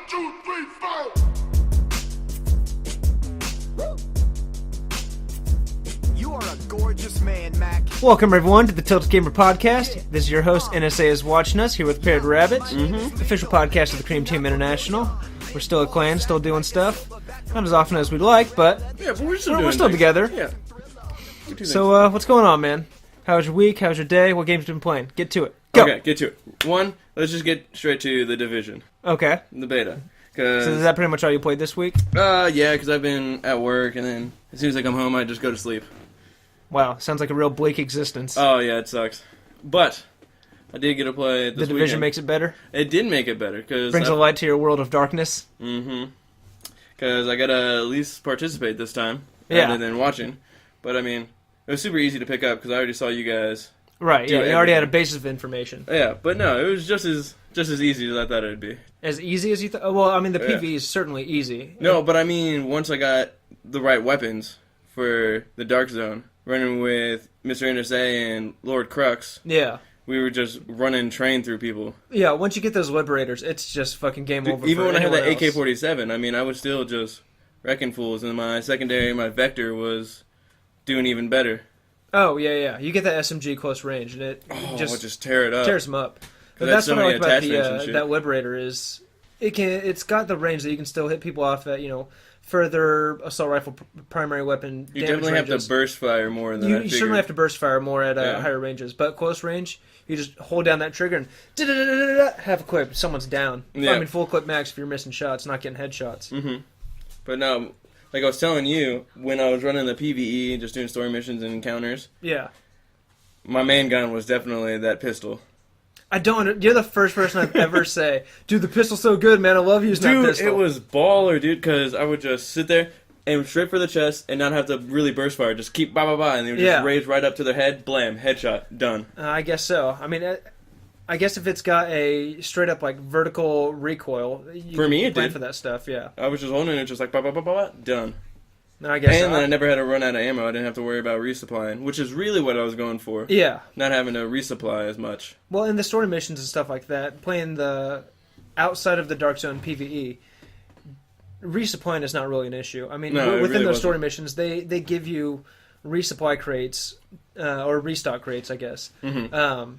2, 3, 4. You are a gorgeous man, Mac. Welcome, everyone, to the Tilted Gamer Podcast. This is your host, NSA is watching us, here with Paired Rabbit, official podcast of the Cream Team International. We're still a clan, still doing stuff. Not as often as we'd like, but we're still together. Yeah. So, what's going on, man? How's your week? How's your day? What games have you been playing? Get to it. Go! Okay, get to it. One, let's just get straight to the Division. Okay. The beta. So is that pretty much all you played this week? Yeah, because I've been at work, and then as soon as I come home, I just go to sleep. Wow, sounds like a real bleak existence. Oh, yeah, it sucks. But I did get to play this The Division weekend. makes it better? It did make it better. Brings a light to your world of darkness? Mm-hmm. Because I got to at least participate this time, Yeah. rather than watching. But, I mean, it was super easy to pick up, because I already saw you guys. Right, do yeah, you already had a everything. basis of information. Yeah, but no, it was just as easy as I thought it would be. As easy as you thought? Well, I mean, the Yeah. PvE is certainly easy. No, but I mean, once I got the right weapons for the Dark Zone, running with Mr. NSA and Lord Crux, Yeah. we were just running train through people. Yeah, once you get those Liberators, it's just fucking game over. Even for when I had that anyone else. AK-47, I mean, I was still just wrecking fools, and my secondary, my Vector, was doing even better. Oh, yeah. You get that SMG close range, and it just tear it up. tears them up. But that's that's what so I many like about attachments and shit. that Liberator is it's got the range that you can still hit people off at, further assault rifle primary weapon You damage definitely ranges. have to burst fire more than I You figured. certainly have to burst fire more at Yeah. higher ranges, but close range, you just hold down that trigger and da-da-da-da-da-da, have a clip. Someone's down. Yeah. I mean, full clip max if you're missing shots, not getting headshots. Mm-hmm. But no, like I was telling you, when I was running the PvE, just doing story missions and encounters, Yeah. my main gun was definitely that pistol. You're the first person I've ever say, dude, the pistol's so good, man. I love using that Dude, pistol. it was baller, dude, because I would just sit there, aim straight for the chest, and not have to really burst fire. Just keep ba-ba-ba, and they would just Yeah. raise right up to their head, blam, headshot, done. I guess so. I mean, I guess if it's got a straight up like vertical recoil, you For me, can it plan did. for that stuff. Yeah. I was just holding it, just like ba-ba-ba-ba, done. No, I guess. And then I never had to run out of ammo. I didn't have to worry about resupplying, which is really what I was going for. Yeah. Not having to resupply as much. Well, in the story missions and stuff like that, playing the outside of the Dark Zone PvE, resupplying is not really an issue. I mean, No, it within really those story wasn't. missions, they give you resupply crates or restock crates, I guess, Mm-hmm.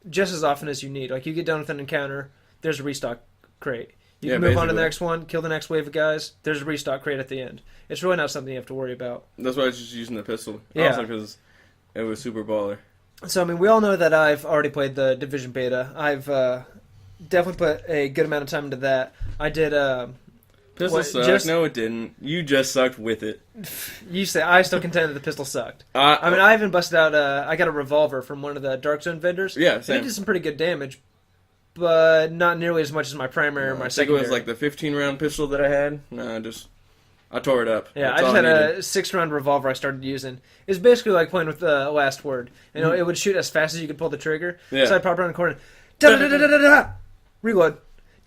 just as often as you need. Like you get done with an encounter, there's a restock crate. You Yeah, can move on to the basically. next one, kill the next wave of guys. There's a restock crate at the end. It's really not something you have to worry about. That's why I was just using the pistol. Yeah. Also because it was super baller. So, I mean, we all know that I've already played the Division beta. I've definitely put a good amount of time into that. I did, Pistol What, sucked. just- No, it didn't. You just sucked with it. you say, I still contend that the pistol sucked. I mean, I even busted out, I got a revolver from one of the Dark Zone vendors. Yeah, And same. it did some pretty good damage, but not nearly as much as my primary or my I think it secondary. was like the 15-round pistol that I had. No, I tore it up. Yeah, That's I just all had needed. a 6-round revolver I started using. It's basically like playing with the last word. It would shoot as fast as you could pull the trigger. Yeah. So I'd pop around the corner, da-da-da-da-da-da, reload,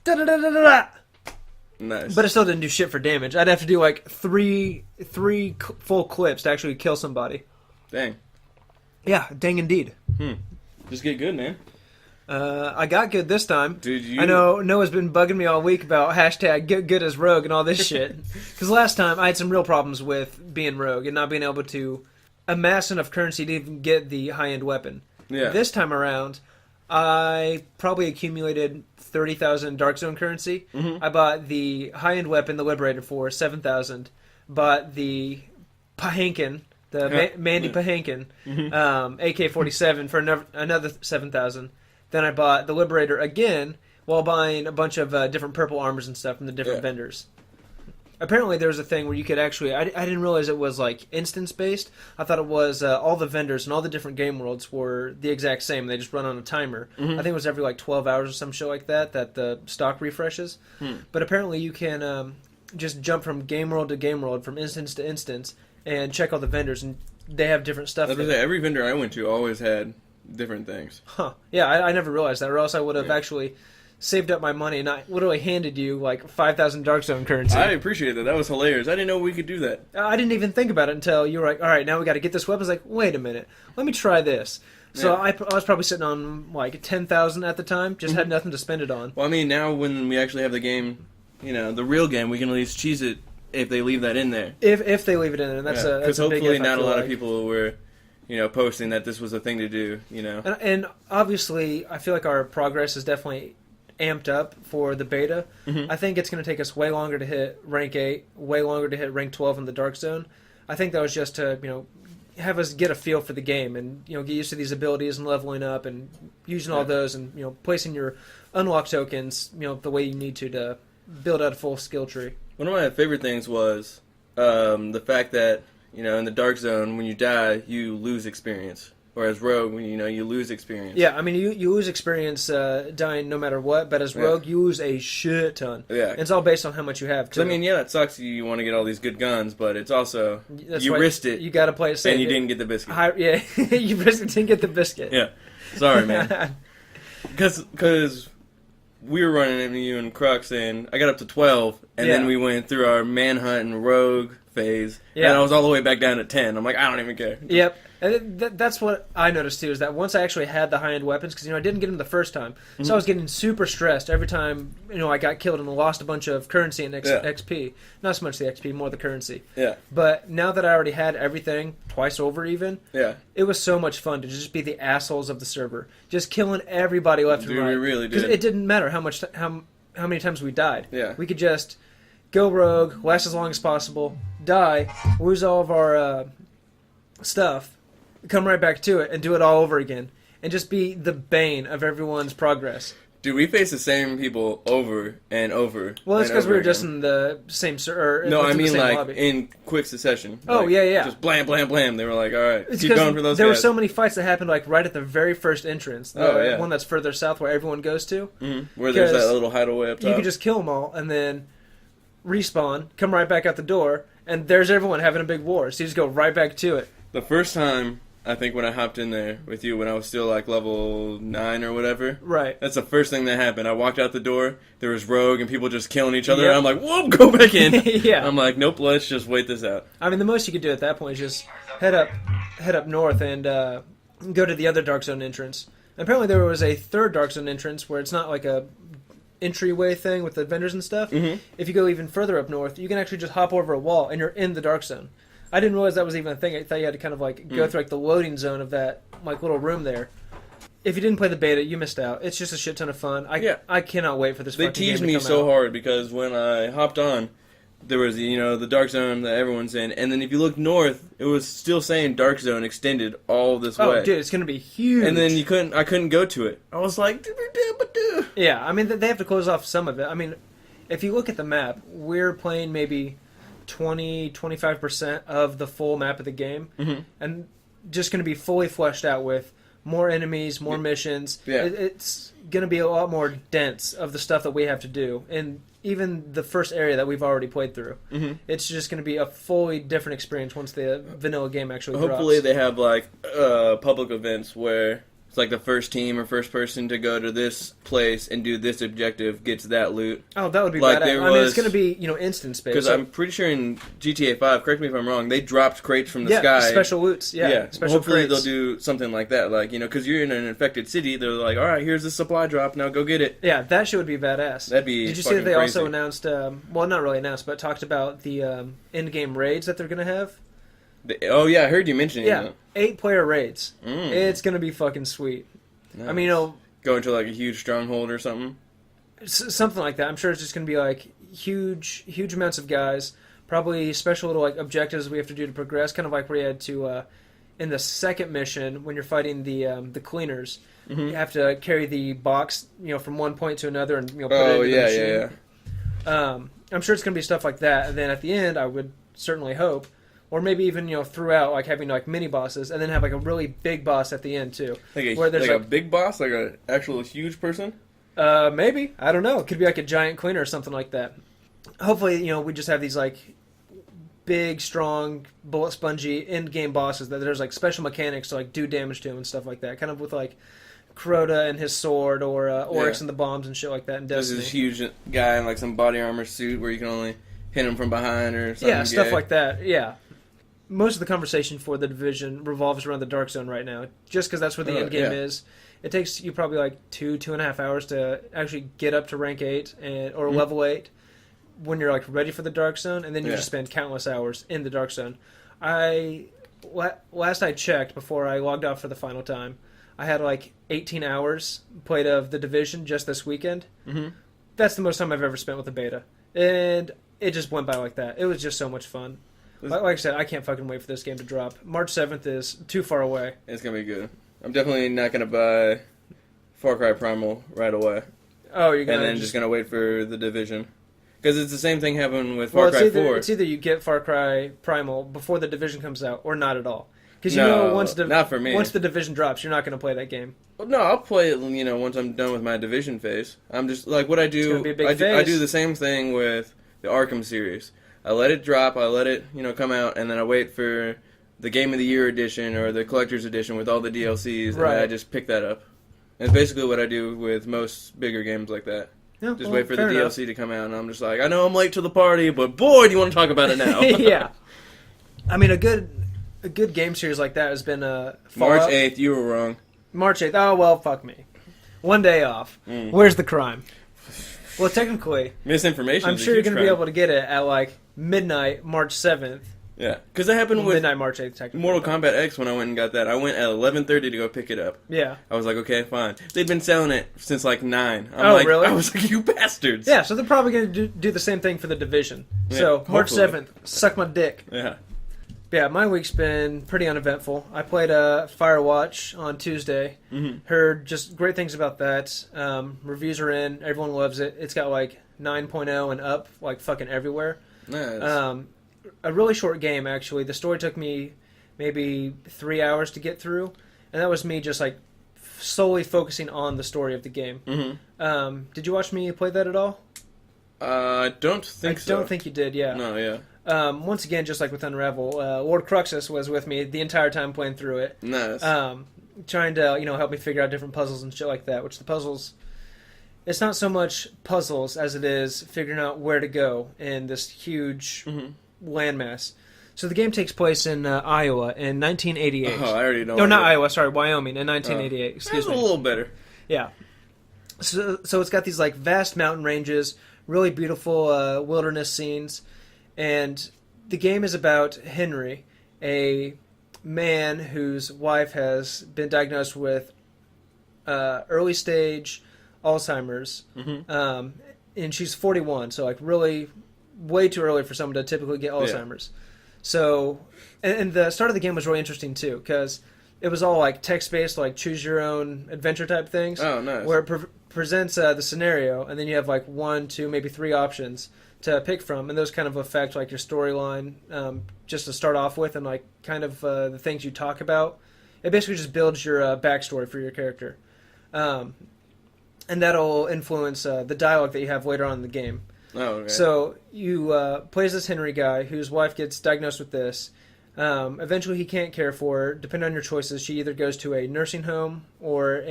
da-da-da-da-da-da. Nice. But it still didn't do shit for damage. I'd have to do like three full clips to actually kill somebody. Dang. Yeah, dang indeed. Just get good, man. I got good this time. Dude, I know Noah's been bugging me all week about hashtag get good as rogue and all this shit. Because last time I had some real problems with being rogue and not being able to amass enough currency to even get the high-end weapon. Yeah. This time around, I probably accumulated 30,000 Dark Zone currency. Mm-hmm. I bought the high-end weapon, the Liberator, for 7,000. Bought the Pahankin, Mandy Pahankin, AK-47 for another 7,000. Then I bought the Liberator again while buying a bunch of different purple armors and stuff from the different vendors. Apparently there was a thing where you could actually... I didn't realize it was like instance-based. I thought it was all the vendors and all the different game worlds were the exact same. They just run on a timer. I think it was every like 12 hours or some shit like that the stock refreshes. But apparently you can just jump from game world to game world, from instance to instance, and check all the vendors, and they have different stuff. Every vendor I went to always had different things. Huh. Yeah, I never realized that, or else I would have actually saved up my money and I literally handed you like 5,000 Dark Zone currency. I appreciate that. That was hilarious. I didn't know we could do that. I didn't even think about it until you were like, all right, now we got to get this weapon. I was like, wait a minute, let me try this. So Yeah. I was probably sitting on like 10,000 at the time, just had nothing to spend it on. Well, I mean, now when we actually have the game the real game, we can at least cheese it if they leave that in there. If they leave it in there, and that's a big hopefully if, not a lot of people were, posting that this was a thing to do. And obviously, I feel like our progress is definitely amped up for the beta. Mm-hmm. I think it's going to take us way longer to hit rank 8, way longer to hit rank 12 in the Dark Zone. I think that was just to, have us get a feel for the game and, get used to these abilities and leveling up and using all those and, placing your unlock tokens, the way you need to build out a full skill tree. One of my favorite things was the fact that, in the Dark Zone, when you die, you lose experience. Whereas Rogue, when you lose experience. Yeah, I mean, you lose experience dying no matter what, but as Rogue, you lose a shit ton. Yeah. And it's all based on how much you have, too. I mean, that sucks. You want to get all these good guns, but it's also, you risked it. You got to play it safe. And you didn't get the biscuit. You risked it, didn't get the biscuit. Yeah. Sorry, man. Because we were running into you and Crux, and I got up to 12, and then we went through our manhunt and Rogue phase, and I was all the way back down to 10. I'm like, I don't even care. Yep. And that's what I noticed, too, is that once I actually had the high-end weapons, because, I didn't get them the first time, so I was getting super stressed every time, I got killed and lost a bunch of currency and XP. Not so much the XP, more the currency. Yeah. But now that I already had everything, twice over even, it was so much fun to just be the assholes of the server. Just killing everybody left and right. We really did. Because it didn't matter how many times we died. Yeah. We could just go rogue, last as long as possible, die, lose all of our stuff, come right back to it, and do it all over again. And just be the bane of everyone's progress. Dude, we face the same people over and over. Well, it's because we were again. just in the same server. No, I mean like lobby. in quick succession. Oh, like, yeah. Just blam, blam, blam. They were like, all right, It's keep going for those there guys. were so many fights that happened like right at the very first entrance. The one that's further south where everyone goes to. Mm-hmm. Where there's that little hideaway up top. You could just kill them all and then respawn, come right back out the door, and there's everyone having a big war. So you just go right back to it. The first time, I think when I hopped in there with you when I was still like level 9 or whatever. Right. That's the first thing that happened. I walked out the door, there was Rogue and people just killing each other. And I'm like, whoa, go back in. Yeah. I'm like, nope, let's just wait this out. I mean, the most you could do at that point is just head up north and go to the other Dark Zone entrance. And apparently there was a third Dark Zone entrance where it's not like a entryway thing with the vendors and stuff. Mm-hmm. If you go even further up north, you can actually just hop over a wall and you're in the Dark Zone. I didn't realize that was even a thing. I thought you had to kind of like go through like the loading zone of that like little room there. If you didn't play the beta, you missed out. It's just a shit ton of fun. I cannot wait for this. They teased me so hard because when I hopped on, there was the Dark Zone that everyone's in, and then if you look north, it was still saying Dark Zone extended all this way. Oh, dude, it's gonna be huge. And then I couldn't go to it. I was like, yeah. I mean, they have to close off some of it. I mean, if you look at the map, we're playing maybe 20-25% of the full map of the game, and just going to be fully fleshed out with more enemies, more missions. Yeah. It's going to be a lot more dense of the stuff that we have to do, and even the first area that we've already played through. It's just going to be a fully different experience once the vanilla game actually drops. Hopefully they have like public events where it's like the first team or first person to go to this place and do this objective gets that loot. Oh, that would be like badass. I mean, it's going to be, instant space. Because I'm pretty sure in GTA 5, correct me if I'm wrong, they dropped crates from the sky. Special loots. Yeah, special hopefully crates. they'll do something like that. Like, because you're in an infected city, they're like, all right, here's the supply drop, now go get it. Yeah, that shit would be badass. That'd be Did you see that they crazy. also announced, well, not really announced, but talked about the in-game raids that they're going to have? Oh, yeah, I heard you mention it. Yeah, 8-player raids. It's going to be fucking sweet. Nice. I mean, go into like a huge stronghold or something? Something like that. I'm sure it's just going to be like huge amounts of guys, probably special little like objectives we have to do to progress, kind of like where you had to, in the second mission, when you're fighting the cleaners, you have to carry the box, from one point to another and, put it in the machine. Yeah. I'm sure it's going to be stuff like that, and then at the end, I would certainly hope, or maybe even throughout, like having like mini bosses, and then have like a really big boss at the end too. Where there's a big boss, like an actual huge person. Maybe, I don't know. It could be like a giant cleaner or something like that. Hopefully, we just have these like big, strong, bullet spongy end game bosses that there's like special mechanics to like do damage to them and stuff like that. Kind of with like Crota and his sword, or Oryx and the bombs and shit like that in Destiny. There's this huge guy in like some body armor suit where you can only hit him from behind or something. Yeah, stuff like that. Yeah. Most of the conversation for the Division revolves around the Dark Zone right now, just because that's where the end game is. It takes you probably like 2.5 hours to actually get up to rank 8 or level 8, when you're like ready for the dark zone, and then you just spend countless hours in the dark zone. Last I checked before I logged off for the final time, I had like 18 hours played of The Division just this weekend. Mm-hmm. That's the most time I've ever spent with the beta, and it just went by like that. It was just so much fun. Like I said, I can't fucking wait for this game to drop. March 7th is too far away. It's gonna be good. I'm definitely not gonna buy Far Cry Primal right away. Oh, you're gonna and then just gonna wait for The Division. Because it's the same thing happened with Far Cry 4. It's either you get Far Cry Primal before The Division comes out, or not at all. Because not for me. Once The Division drops, you're not going to play that game. Well, no, I'll play it, once I'm done with my Division phase. I'm just, like, what I do... It's gonna be a big I phase. do the same thing with the Arkham series. I let it drop, I let it, come out, and then I wait for the Game of the Year edition or the Collector's edition with all the DLCs, and I just pick that up. And it's basically what I do with most bigger games like that. Yeah, just wait for the DLC to come out, and I'm just like, I know I'm late to the party, but boy, do you want to talk about it now. Yeah. I mean, a good game series like that has been March 8th, you were wrong. March 8th, oh, well, fuck me. One day off. Where's the crime? Well, technically... Misinformation. I'm sure you're going to be able to get it at, like, midnight, March 7th. Yeah, because that happened with midnight, March 8th, technically. Mortal Kombat X when I went and got that. I went at 11:30 to go pick it up. Yeah. I was like, okay, fine. They'd been selling it since like 9. Really? I was like, you bastards. Yeah, so they're probably going to do the same thing for The Division. Yeah, so, March hopefully. 7th, suck my dick. Yeah. Yeah, my week's been pretty uneventful. I played Firewatch on Tuesday. Mm-hmm. Heard just great things about that. Reviews are in. Everyone loves it. It's got like 9.0 and up, like fucking everywhere. Nice. A really short game, actually. The story took me maybe 3 hours to get through, and that was me just like solely focusing on the story of the game. Mm-hmm. Did you watch me play that at all? I don't think so. I don't think you did, yeah. No, yeah. Once again, just like with Unravel, Lord Cruxus was with me the entire time playing through it. Nice. Trying to, help me figure out different puzzles and shit like that, which the puzzles... It's not so much puzzles as it is figuring out where to go in this huge landmass. So the game takes place in Iowa in 1988. Oh, I already know. No, not Iowa, sorry, Wyoming in 1988. Excuse me. That's a little better. Yeah. So it's got these like vast mountain ranges, really beautiful wilderness scenes, and the game is about Henry, a man whose wife has been diagnosed with early stage Alzheimer's, and she's 41, so like really way too early for someone to typically get Alzheimer's. Yeah. So, and the start of the game was really interesting too, because it was all like text-based, like choose your own adventure type things. Oh, nice. Where it presents the scenario, and then you have like 1, 2, maybe 3 options to pick from, and those kind of affect like your storyline just to start off with, and like kind of the things you talk about. It basically just builds your backstory for your character, and that'll influence the dialogue that you have later on in the game. Oh, okay. So you play as this Henry guy whose wife gets diagnosed with this. Eventually, he can't care for her. Depending on your choices, she either goes to a nursing home or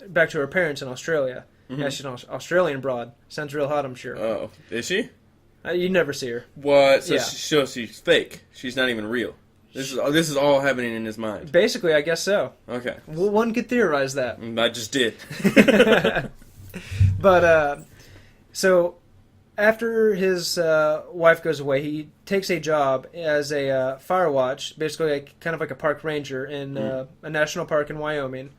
back to her parents in Australia. Mm-hmm. Yeah, she's an Australian broad. Sounds real hot, I'm sure. Oh, is she? You never see her. What? So, so she's fake. She's not even real. This is all happening in his mind. Basically, I guess so. Okay. Well, one could theorize that. I just did. But so after his wife goes away, he takes a job as a Firewatch, basically kind of like a park ranger in a national park in Wyoming.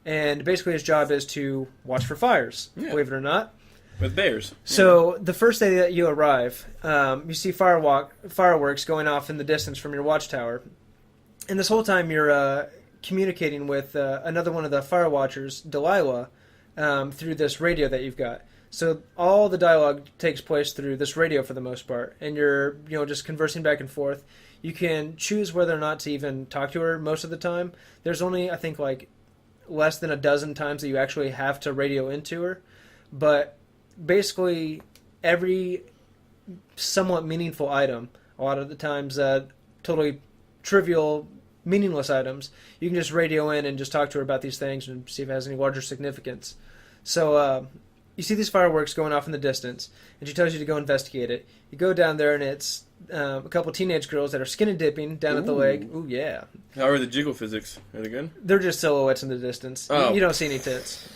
And basically his job is to watch for fires, believe it or not. With bears. So the first day that you arrive, you see fireworks going off in the distance from your watchtower. And this whole time you're communicating with another one of the Firewatchers, Delilah, through this radio that you've got. So all the dialogue takes place through this radio for the most part, and you're just conversing back and forth. You can choose whether or not to even talk to her most of the time. There's only, I think, like less than a dozen times that you actually have to radio into her, but basically every somewhat meaningful item, a lot of the times totally trivial, meaningless items, you can just radio in and just talk to her about these things and see if it has any larger significance. So you see these fireworks going off in the distance, and she tells you to go investigate it. You go down there, and it's a couple teenage girls that are skinny dipping down at the lake. Ooh, yeah. How are the jiggle physics? Are they good? They're just silhouettes in the distance. Oh. You don't see any tits.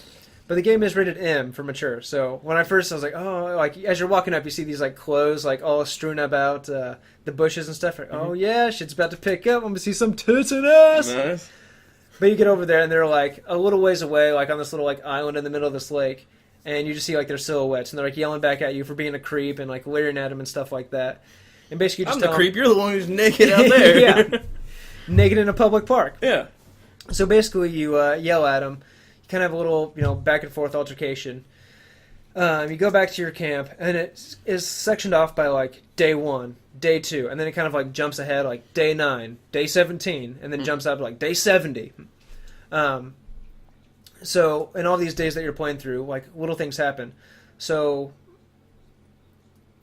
But the game is rated M for mature. So when I was like, oh, like as you're walking up, you see these like clothes like all strewn about the bushes and stuff. Like, oh yeah, shit's about to pick up. I'm gonna see some tits and ass. Nice. But you get over there and they're like a little ways away, like on this little like island in the middle of this lake, and you just see like their silhouettes, and they're like yelling back at you for being a creep and like leering at them and stuff like that. And basically, just I'm the creep. You're the one who's naked out there. Yeah, naked in a public park. Yeah. So basically, you yell at them. You kind of have a little, back and forth altercation. You go back to your camp, and it is sectioned off by like day 1, day 2, and then it kind of like jumps ahead like day 9, day 17, and then jumps up to like day 70. So in all these days that you're playing through, like little things happen. So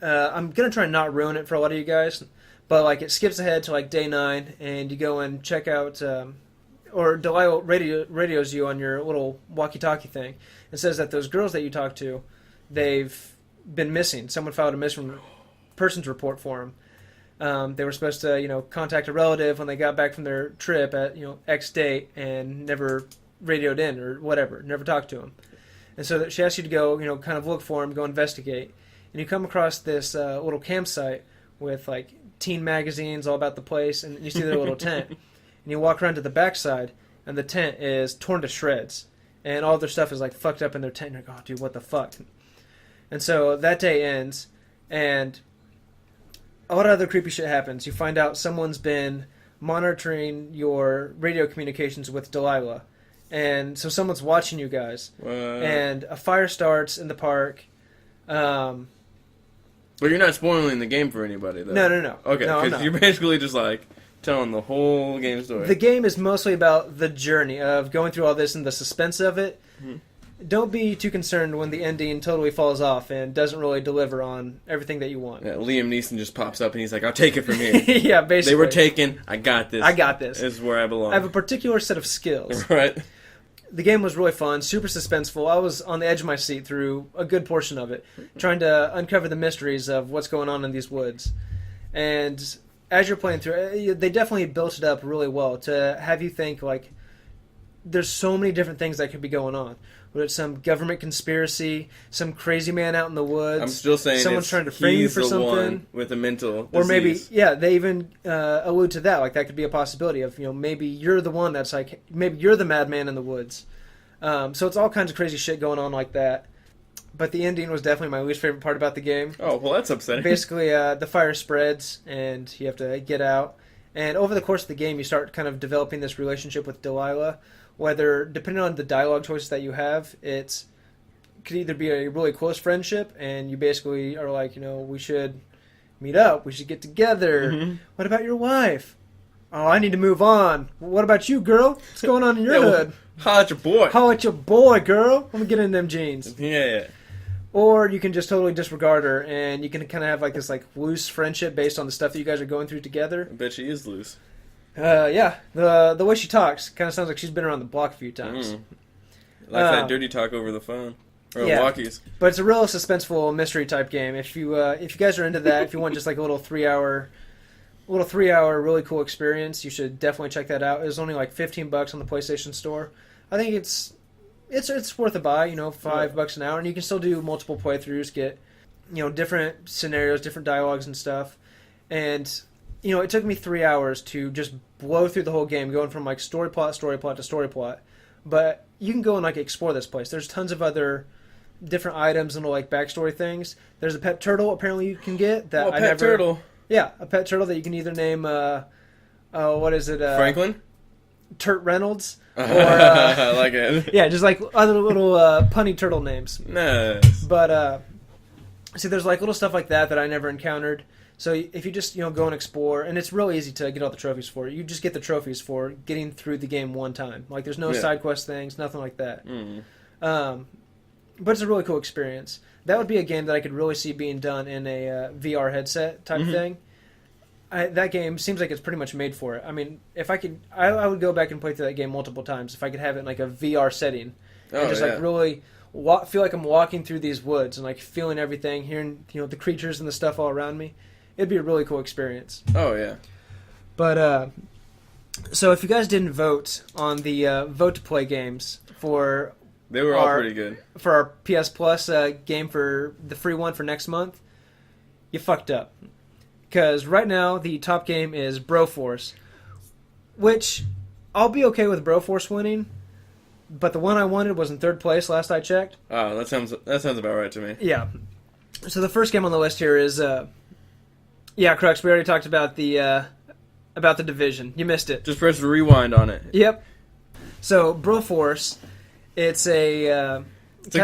I'm gonna try and not ruin it for a lot of you guys, but like it skips ahead to like day 9, and you go and check out, or Delilah radios you on your little walkie-talkie thing, and says that those girls that you talked to, they've been missing. Someone filed a missing persons report for them. They were supposed to, contact a relative when they got back from their trip at, X date, and never radioed in or whatever, never talked to them. And so she asked you to go, kind of look for them, go investigate. And you come across this little campsite with, like, teen magazines all about the place, and you see their little tent. And you walk around to the backside, and the tent is torn to shreds. And all their stuff is, like, fucked up in their tent. And you're like, oh, dude, what the fuck? And so that day ends, and a lot of other creepy shit happens. You find out someone's been monitoring your radio communications with Delilah. And so someone's watching you guys. And a fire starts in the park. But you're not spoiling the game for anybody, though. No. Okay, because you're basically just like telling the whole game story. The game is mostly about the journey of going through all this and the suspense of it. Mm-hmm. Don't be too concerned when the ending totally falls off and doesn't really deliver on everything that you want. Yeah, Liam Neeson just pops up and he's like, I'll take it from here. Yeah, basically. They were taken. I got this. This is where I belong. I have a particular set of skills. Right. The game was really fun, super suspenseful. I was on the edge of my seat through a good portion of it, trying to uncover the mysteries of what's going on in these woods. And as you're playing through, they definitely built it up really well to have you think, like, there's so many different things that could be going on. Whether it's some government conspiracy, some crazy man out in the woods. I'm still saying someone's trying to frame you for something. One with a mental disease. Or maybe, they even allude to that. Like, that could be a possibility of, maybe you're the one that's like, maybe you're the madman in the woods. So it's all kinds of crazy shit going on like that. But the ending was definitely my least favorite part about the game. Oh, well, that's upsetting. Basically, the fire spreads, and you have to get out. And over the course of the game, you start kind of developing this relationship with Delilah. Whether, depending on the dialogue choices that you have, it could either be a really close friendship, and you basically are like, we should meet up, we should get together. Mm-hmm. What about your wife? Oh, I need to move on. What about you, girl? What's going on in your hood? Holla at your boy. Holla at your boy, girl. Let me get in them jeans. Yeah. Or you can just totally disregard her, and you can kind of have like this like loose friendship based on the stuff that you guys are going through together. I bet she is loose. Yeah, the way she talks kind of sounds like she's been around the block a few times. Like that dirty talk over the phone or walkies. But it's a real suspenseful mystery type game. If you guys are into that, if you want just like a little 3-hour really cool experience, you should definitely check that out. It was only like $15 on the PlayStation Store. I think it's worth a buy. $5 an hour, and you can still do multiple playthroughs, get different scenarios, different dialogues and stuff, and. It took me 3 hours to just blow through the whole game, going from like story plot to story plot. But you can go and like explore this place. There's tons of other different items and like backstory things. There's a pet turtle apparently you can get that a pet turtle. Yeah, a pet turtle that you can either name what is it? Franklin? Turt Reynolds. Or, I like it. Yeah, just like other little punny turtle names. Nice. But see, there's like little stuff like that I never encountered. So if you just go and explore, and it's real easy to get all the trophies for it. You just get the trophies for getting through the game one time. Like there's no side quest things, nothing like that. Mm-hmm. But it's a really cool experience. That would be a game that I could really see being done in a VR headset type thing. That game seems like it's pretty much made for it. I mean, if I could, I would go back and play through that game multiple times if I could have it in like a VR setting and just like really feel like I'm walking through these woods and like feeling everything, hearing the creatures and the stuff all around me. It'd be a really cool experience. Oh, yeah. But, so if you guys didn't vote on the vote to play games for They were all pretty good. For our PS Plus game for the free one for next month, you fucked up. Because right now, the top game is Broforce, which I'll be okay with Broforce winning, but the one I wanted was in third place last I checked. Oh, that sounds about right to me. Yeah. So the first game on the list here is, Crux, we already talked about the Division. You missed it. Just press rewind on it. Yep. So Broforce, it's a... It's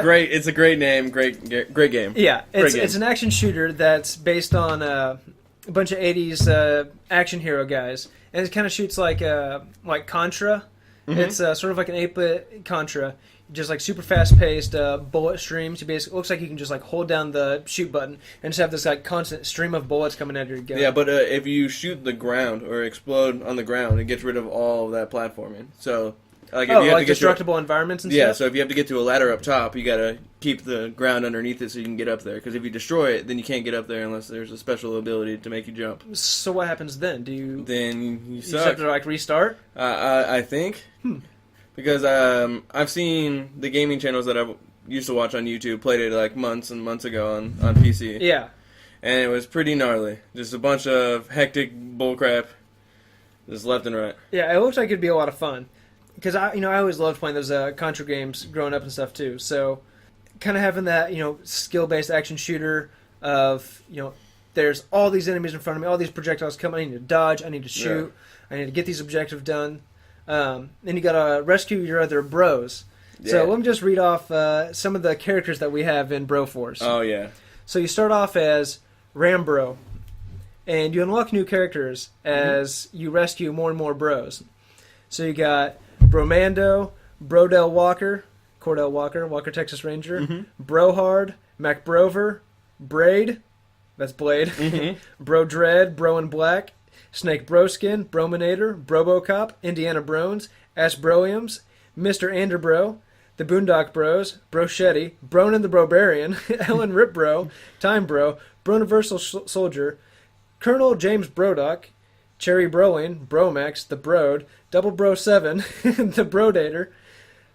a great name, great game. Yeah, it's an action shooter that's based on a bunch of 80s action hero guys, and it kind of shoots like Contra. Mm-hmm. It's sort of like an 8-bit Contra, just like super fast-paced bullet streams. You basically, it looks like you can just like hold down the shoot button and just have this like constant stream of bullets coming at your gun. Yeah, but if you shoot the ground or explode on the ground, it gets rid of all of that platforming. So. Like, if you have to destructible environments and stuff? Yeah, so if you have to get to a ladder up top, you gotta keep the ground underneath it so you can get up there. Because if you destroy it, then you can't get up there unless there's a special ability to make you jump. So what happens then? Then you suck. You just have to, like, restart? I think. Because I've seen the gaming channels that I used to watch on YouTube played it, like, months and months ago on PC. Yeah. And it was pretty gnarly. Just a bunch of hectic bullcrap just left and right. Yeah, it looks like it'd be a lot of fun. Because I always loved playing those Contra games growing up and stuff too. So, kind of having that skill-based action shooter of there's all these enemies in front of me, all these projectiles coming. I need to dodge. I need to shoot. Yeah. I need to get these objectives done. Then you gotta rescue your other bros. Yeah. So let me just read off some of the characters that we have in Broforce. Oh yeah. So you start off as Rambro, and you unlock new characters as you rescue more and more bros. So you got Bromando, Brodell Walker, Cordell Walker, Walker Texas Ranger, Brohard, MacBrover, Braid, that's Blade, Bro Dread, Bro in Black, Snake Broskin, Brominator, Brobocop, Indiana Brones, Ash Broiums, Mr. Anderbro, the Boondock Bros, Brochetti, Bronin the Brobarian, Ellen Ripbro, Time Bro, Broniversal Soldier, Colonel James Brodock, Cherry Broing, Bromax, the Brode, Double Bro 7, the Brodator,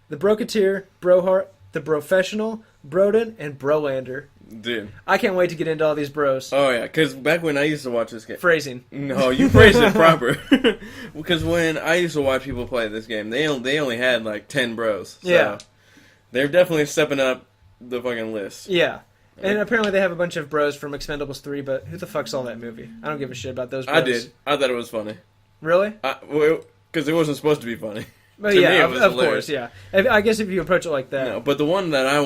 the Broketeer, Brohart, the Professional, Broden, and Brolander. Dude. I can't wait to get into all these bros. Oh, yeah, because back when I used to watch this game... Phrasing. No, you phrased it proper. Because when I used to watch people play this game, they only had, like, 10 bros. So yeah. They're definitely stepping up the fucking list. Yeah. And apparently they have a bunch of bros from Expendables 3, but who the fuck saw that movie? I don't give a shit about those bros. I did. I thought it was funny. Really? Because it wasn't supposed to be funny. But yeah, of course, yeah. I guess if you approach it like that. No, but the one that I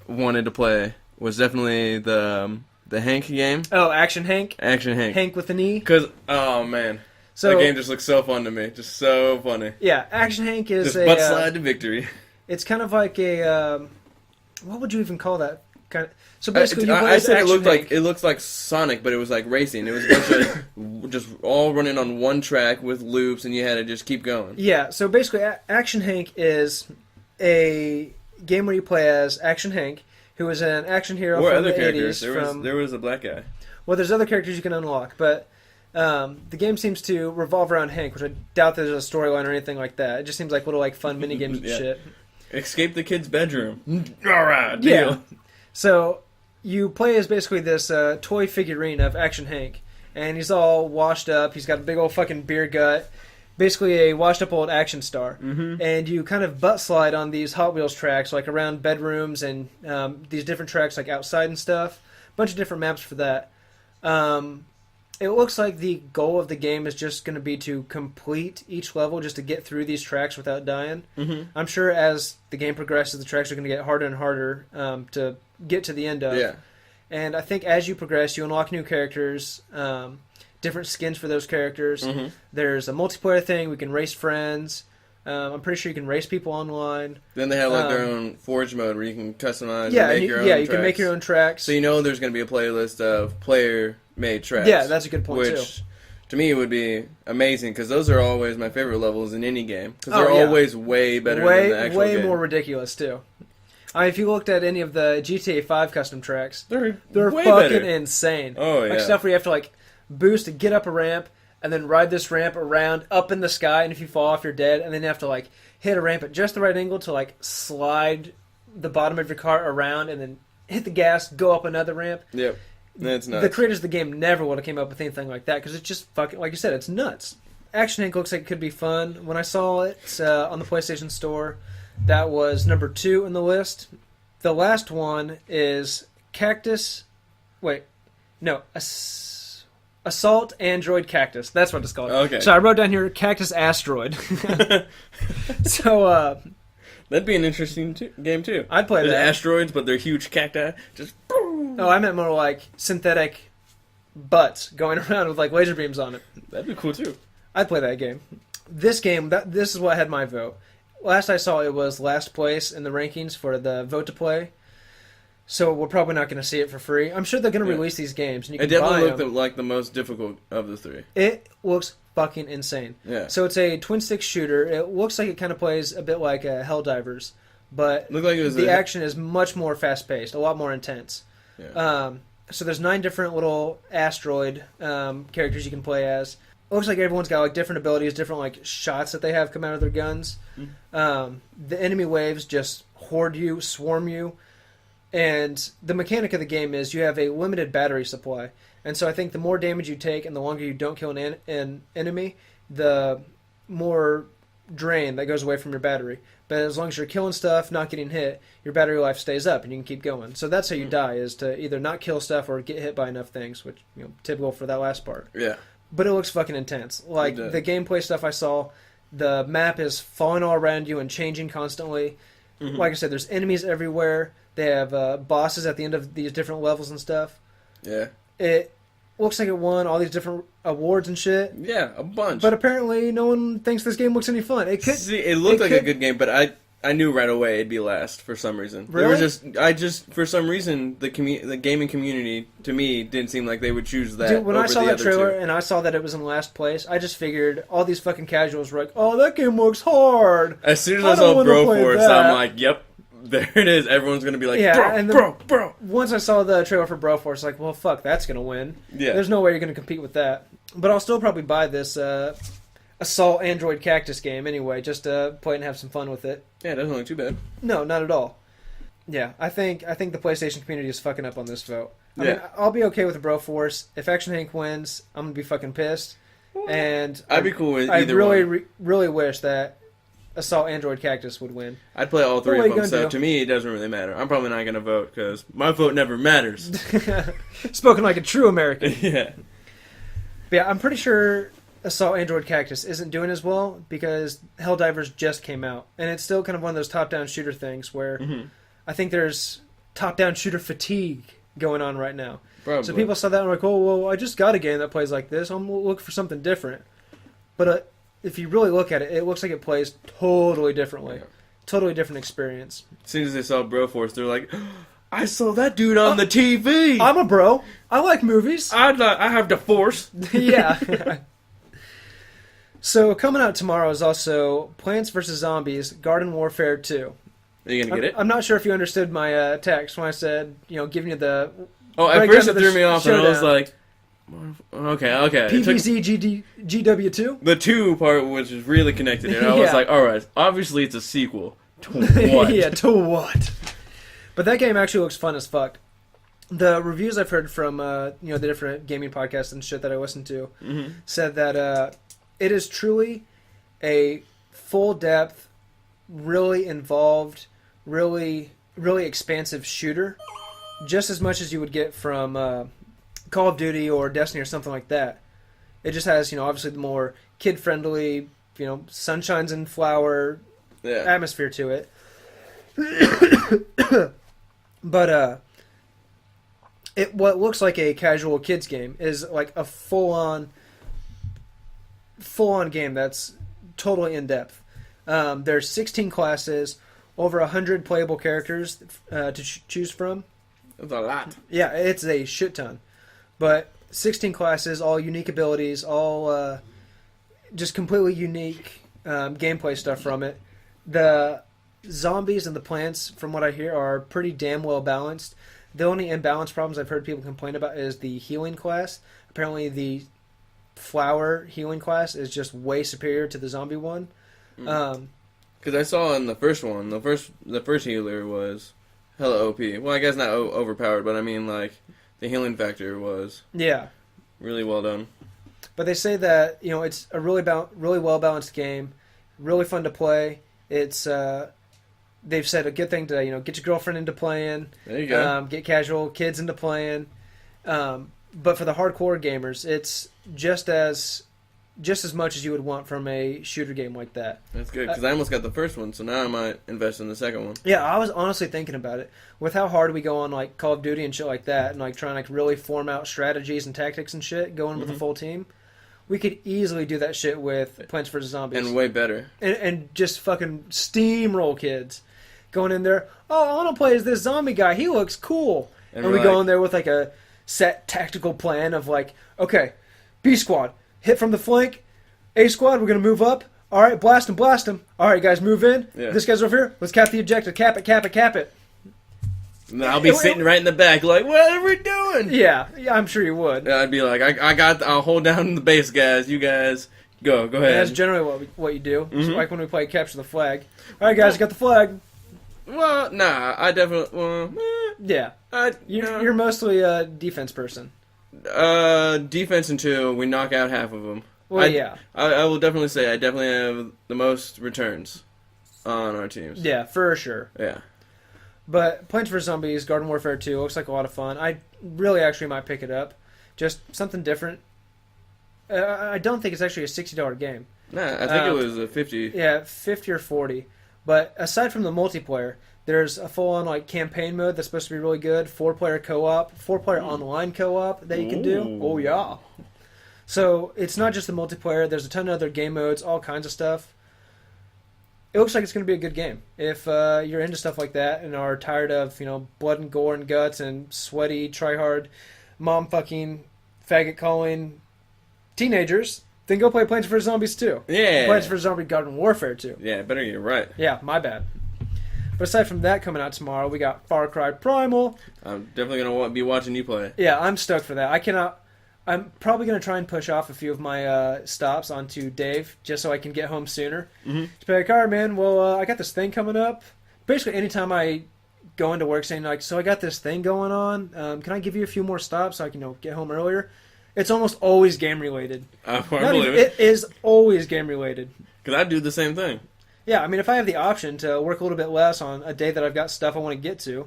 wanted to play was definitely the Hank game. Oh, Action Hank? Action Hank. Hank with an E? Because, oh man, that game just looks so fun to me. Just so funny. Yeah, Action Hank is just butt slide to victory. It's kind of like a, what would you even call that? So basically, I said it looks like Sonic, but it was like racing. It was a bunch of just all running on one track with loops, and you had to just keep going. Yeah. So basically, Action Hank is a game where you play as Action Hank, who is an action hero from the 80s. There was a black guy. Well, there's other characters you can unlock, but the game seems to revolve around Hank, which I doubt there's a storyline or anything like that. It just seems like little fun mini games and shit. Escape the kid's bedroom. All right, deal. Yeah. So you play as basically this toy figurine of Action Hank, and he's all washed up. He's got a big old fucking beer gut, basically a washed up old action star. Mm-hmm. And you kind of butt slide on these Hot Wheels tracks, like around bedrooms and these different tracks, like outside and stuff. A bunch of different maps for that. It looks like the goal of the game is just going to be to complete each level, just to get through these tracks without dying. Mm-hmm. I'm sure as the game progresses, the tracks are going to get harder and harder to get to the end of. Yeah. And I think as you progress, you unlock new characters, different skins for those characters. Mm-hmm. There's a multiplayer thing. We can race friends. I'm pretty sure you can race people online. Then they have their own Forge mode where you can customize and make your own tracks. You can make your own tracks. So you know there's going to be a playlist of player-made tracks. Yeah, that's a good point, too. Which, to me, would be amazing, because those are always my favorite levels in any game. Because they're always way better than the actual game. Way more ridiculous, too. If you looked at any of the GTA 5 custom tracks, they're way fucking better. insane. Oh, yeah. Like stuff where you have to boost to get up a ramp, and then ride this ramp around up in the sky, and if you fall off, you're dead, and then you have to hit a ramp at just the right angle to like slide the bottom of your car around and then hit the gas, go up another ramp. Yep. That's nuts. The creators of the game never would have came up with anything like that because it's just fucking, like you said, it's nuts. Action Hank looks like it could be fun. When I saw it on the PlayStation Store, that was number 2 in the list. The last one is Assault Android Cactus. That's what it's called. Okay. So I wrote down here Cactus Asteroid. So that'd be an interesting game too. I'd play There's that. asteroids, but they're huge cacti. Just Oh, I meant more like synthetic butts going around with like laser beams on it. that'd be cool too. I'd play that game. This game, this is what had my vote. Last I saw, it was last place in the rankings for the vote to play. So we're probably not going to see it for free. I'm sure they're going to release these games, and you can It definitely buy them. looked like the most difficult of the 3. It looks fucking insane. Yeah. So it's a twin stick shooter. It looks like it kind of plays a bit like Helldivers, but Looked like it was the action is much more fast paced, a lot more intense. Yeah. So there's 9 different little asteroid characters you can play as. It looks like everyone's got like different abilities, different like shots that they have come out of their guns. The enemy waves just horde you, swarm you, and the mechanic of the game is you have a limited battery supply. And so I think the more damage you take and the longer you don't kill an enemy, the more drain that goes away from your battery. But as long as you're killing stuff, not getting hit, your battery life stays up and you can keep going. So that's how you die, is to either not kill stuff or get hit by enough things, which, you know, typical for that last part. Yeah. But it looks fucking intense. Like, the gameplay stuff I saw, the map is falling all around you and changing constantly. Like I said, there's enemies everywhere. They have bosses at the end of these different levels and stuff. Yeah. It looks like it won all these different awards and shit. Yeah, a bunch. But apparently no one thinks this game looks any fun. It could. See, it looked like a good game, but I knew right away it'd be last for some reason. Really? For some reason the gaming community to me didn't seem like they would choose that. Dude, when over I saw the that other trailer two. and I saw that it was in last place, I just figured all these fucking casuals were like, "Oh, that game looks hard." As soon as I I don't saw wanna play Broforce, that. I'm like, "Yep, there it is." Everyone's gonna be like, Yeah, "Bro, and then- bro." Once I saw the trailer for Broforce, like, well, fuck, that's gonna win. Yeah. There's no way you're gonna compete with that. But I'll still probably buy this Assault Android Cactus game anyway, just to play it and have some fun with it. Yeah, it doesn't look too bad. No, not at all. Yeah, I think the PlayStation community is fucking up on this vote. I Yeah. mean, I'll be okay with Broforce. If Action Hank wins, I'm gonna be fucking pissed. And I'd be cool with I either really, one. really wish that Assault Android Cactus would win. I'd play all three What are of you them, gonna so do? to me it doesn't really matter. I'm probably not gonna vote because my vote never matters. Spoken like a true American. Yeah. But yeah, I'm pretty sure Assault Android Cactus isn't doing as well because Helldivers just came out, and it's still kind of one of those top-down shooter things where I think there's top-down shooter fatigue going on right now. Probably. So people saw that and were like, "Oh, well, I just got a game that plays like this. I'm looking for something different." But if you really look at it, it looks like it plays totally differently. Yeah. Totally different experience. As soon as they saw Broforce, they're like, "I saw that dude on the TV. I'm a bro. I like movies. I have the Force." Yeah. So coming out tomorrow is also Plants vs. Zombies Garden Warfare 2. Are you gonna get it? I'm not sure if you understood my text when I said, giving you the Oh, at breakdown first it of the threw me off, and I was showdown. like, "Okay." It took- PVZ GW2. the 2 part was just really connected, and I was Yeah. like, "All right, obviously it's a sequel to what?" Yeah, to what? But that game actually looks fun as fuck. The reviews I've heard from the different gaming podcasts and shit that I listen to said that it is truly a full depth, really involved, really expansive shooter, just as much as you would get from Call of Duty or Destiny or something like that. It just has obviously the more kid friendly, sunshines and flower Yeah. atmosphere to it. But what looks like a casual kids game is like a full on game that's totally in depth. There's 16 classes, over 100 playable characters to choose from. That's a lot. Yeah, it's a shit ton. But 16 classes, all unique abilities, all just completely unique gameplay stuff from it. The zombies and the plants, from what I hear, are pretty damn well balanced. The only imbalance problems I've heard people complain about is the healing class. Apparently the flower healing class is just way superior to the zombie one. Because I saw in the first one, the first healer was hella OP. Well, I guess not overpowered, but I mean, like, the healing factor was really well done. But they say that, it's a really well-balanced game, really fun to play. It's, they've said a good thing to, get your girlfriend into playing. There you go. Get casual kids into playing. But for the hardcore gamers, it's just as much as you would want from a shooter game like that. That's good, because I almost got the first one, so now I might invest in the second one. Yeah, I was honestly thinking about it. With how hard we go on like Call of Duty and shit like that, and like trying to like really form out strategies and tactics and shit, going with a full team, we could easily do that shit with Plants vs. Zombies. And way better. And just fucking steamroll kids. Going in there, I want to play as this zombie guy. He looks cool. And we go in there with like a set tactical plan of like, okay, B squad, hit from the flank. A squad, we're going to move up. All right, blast him. All right, guys, move in. Yeah. This guy's over here. Let's cap the objective. Cap it. And I'll be sitting right in the back like, what are we doing? Yeah, I'm sure you would. Yeah, I'd be like, I'll hold down the base, guys. You guys, go ahead. And that's generally what you do. It's like when we play Capture the Flag. All right, guys, got the flag. Well, nah, I definitely... yeah. You're mostly a defense person. Defense until we knock out half of them. Well, yeah. I will definitely say I definitely have the most returns on our teams. Yeah, for sure. Yeah. But Plants vs. Zombies, Garden Warfare 2 looks like a lot of fun. I really actually might pick it up. Just something different. I don't think it's actually a $60 game. Nah, I think it was a 50. Yeah, 50 or 40. But aside from the multiplayer, there's a full-on like campaign mode that's supposed to be really good. 4-player co-op, 4-player online co-op that you can do. Oh yeah. So it's not just the multiplayer. There's a ton of other game modes, all kinds of stuff. It looks like it's going to be a good game. If you're into stuff like that and are tired of blood and gore and guts and sweaty, try-hard, mom-fucking, faggot-calling teenagers, then go play Plants vs. Zombies 2. Yeah. Plants vs. Zombie Garden Warfare 2. Yeah, better get right. Yeah, my bad. But aside from that coming out tomorrow, we got Far Cry Primal. I'm definitely going to be watching you play. Yeah, I'm stoked for that. I'm probably going to try and push off a few of my stops onto Dave, just so I can get home sooner. Mm-hmm. Just be like, all right, man, well, I got this thing coming up. Basically, anytime I go into work saying, like, so I got this thing going on, can I give you a few more stops so I can get home earlier? It's almost always game-related. I believe it. It is always game-related. Because I do the same thing. Yeah, I mean, if I have the option to work a little bit less on a day that I've got stuff I want to get to,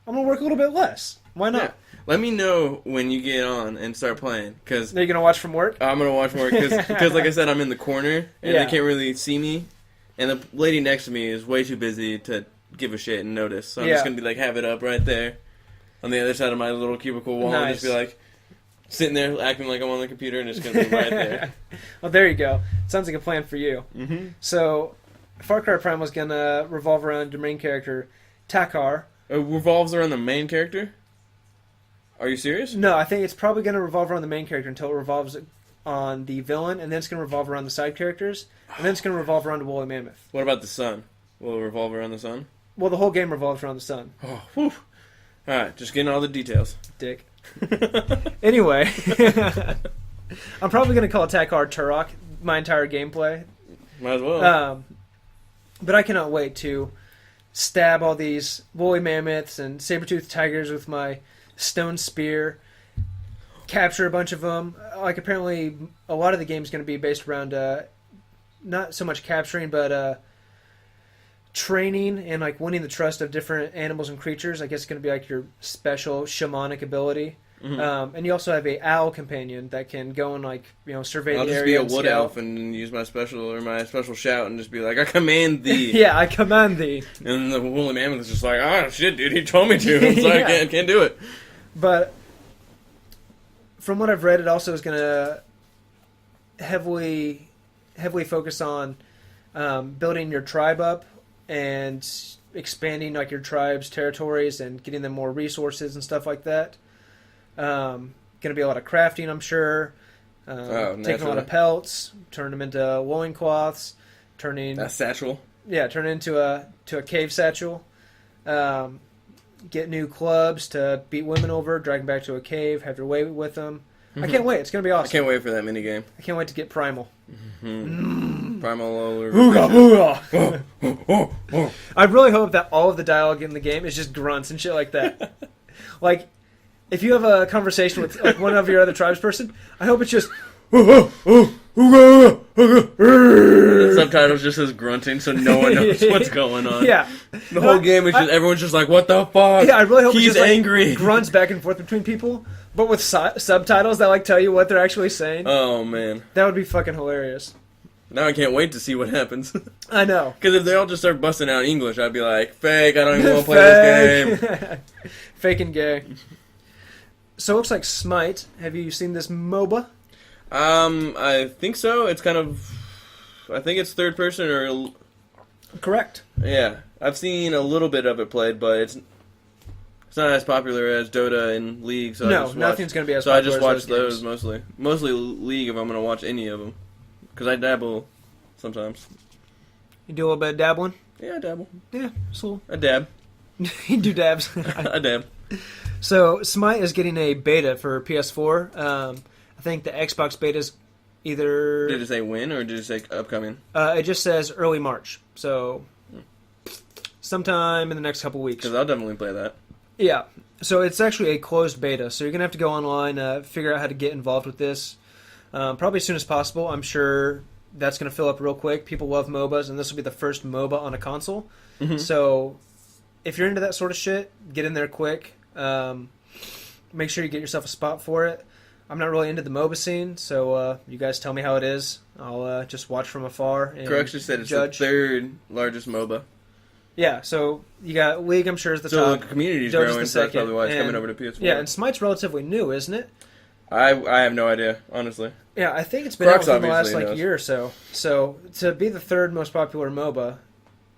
I'm going to work a little bit less. Why not? Yeah. Let me know when you get on and start playing. Cause are you going to watch from work? I'm going to watch from work because, like I said, I'm in the corner and they can't really see me. And the lady next to me is way too busy to give a shit and notice. So I'm just going to be like, have it up right there on the other side of my little cubicle wall. Nice. And just be like, sitting there acting like I'm on the computer and it's going to be right there. Well, there you go. Sounds like a plan for you. Mm-hmm. So, Far Cry Primal is going to revolve around your main character, Takar. It revolves around the main character? Are you serious? No, I think it's probably going to revolve around the main character until it revolves on the villain, and then it's going to revolve around the side characters, and then it's going to revolve around the Woolly Mammoth. What about the sun? Will it revolve around the sun? Well, the whole game revolves around the sun. Oh, whew. Alright, just getting all the details. Dick. Anyway, I'm probably going to call Takar Turok my entire gameplay. Might as well. But I cannot wait to stab all these woolly mammoths and saber-toothed tigers with my stone spear, capture a bunch of them. Like, apparently, a lot of the game is going to be based around not so much capturing, but training and like winning the trust of different animals and creatures. I guess it's going to be like your special shamanic ability. Mm-hmm. And you also have a owl companion that can go and like survey the area. I'll just be a wood elf and use my special shout and just be like, I command thee. Yeah, I command thee. And the woolly mammoth is just like, oh shit, dude, he told me to. I'm sorry, I can't do it. But from what I've read, it also is going to heavily focus on building your tribe up and expanding like your tribe's territories and getting them more resources and stuff like that. Going to be a lot of crafting, I'm sure. Taking a lot of pelts, turn them into loincloths, a satchel. Yeah, turn it into a cave satchel. Get new clubs to beat women over, drag them back to a cave, have your way with them. Mm-hmm. I can't wait. It's going to be awesome. I can't wait for that minigame. I can't wait to get Primal. Mm-hmm. Primal Lower. Ooga booga. I really hope that all of the dialogue in the game is just grunts and shit like that. Like, if you have a conversation with like one of your other tribes person, I hope it's just. The subtitles just says grunting, so no one knows what's going on. Yeah, the whole game is just everyone's just like, "What the fuck?" Yeah, I really hope he's it's just, angry. Like, grunts back and forth between people, but with subtitles that like tell you what they're actually saying. Oh man, that would be fucking hilarious. Now I can't wait to see what happens. I know. Because if they all just start busting out English, I'd be like, "Fake! I don't even want to play this game." Fake and gay. So it looks like Smite. Have you seen this MOBA? I think so. It's kind of, I think it's third person or. Correct. Yeah, I've seen a little bit of it played, but it's not as popular as Dota and League. So no, nothing's going to be as popular. So I just watch those mostly. Mostly League if I'm going to watch any of them, because I dabble sometimes. You do a little bit of dabbling? Yeah, I dabble. Yeah, so I dab. You do dabs. I dab. So Smite is getting a beta for PS4. I think the Xbox beta is either... Did it say when or did it say upcoming? It just says early March. So sometime in the next couple weeks. Because I'll definitely play that. Yeah. So it's actually a closed beta. So you're going to have to go online, figure out how to get involved with this. Probably as soon as possible. I'm sure that's going to fill up real quick. People love MOBAs, and this will be the first MOBA on a console. Mm-hmm. So if you're into that sort of shit, get in there quick. Make sure you get yourself a spot for it. I'm not really into the MOBA scene, so you guys tell me how it is. I'll just watch from afar and Correction said it's judge. the third largest MOBA. Yeah, so you got League, I'm sure, is the top. So the community's growing, the so that's probably why it's coming over to PS4. Yeah, and Smite's relatively new, isn't it? I have no idea, honestly. Yeah, I think it's been Crocs out within the last knows. year or so. So to be the third most popular MOBA,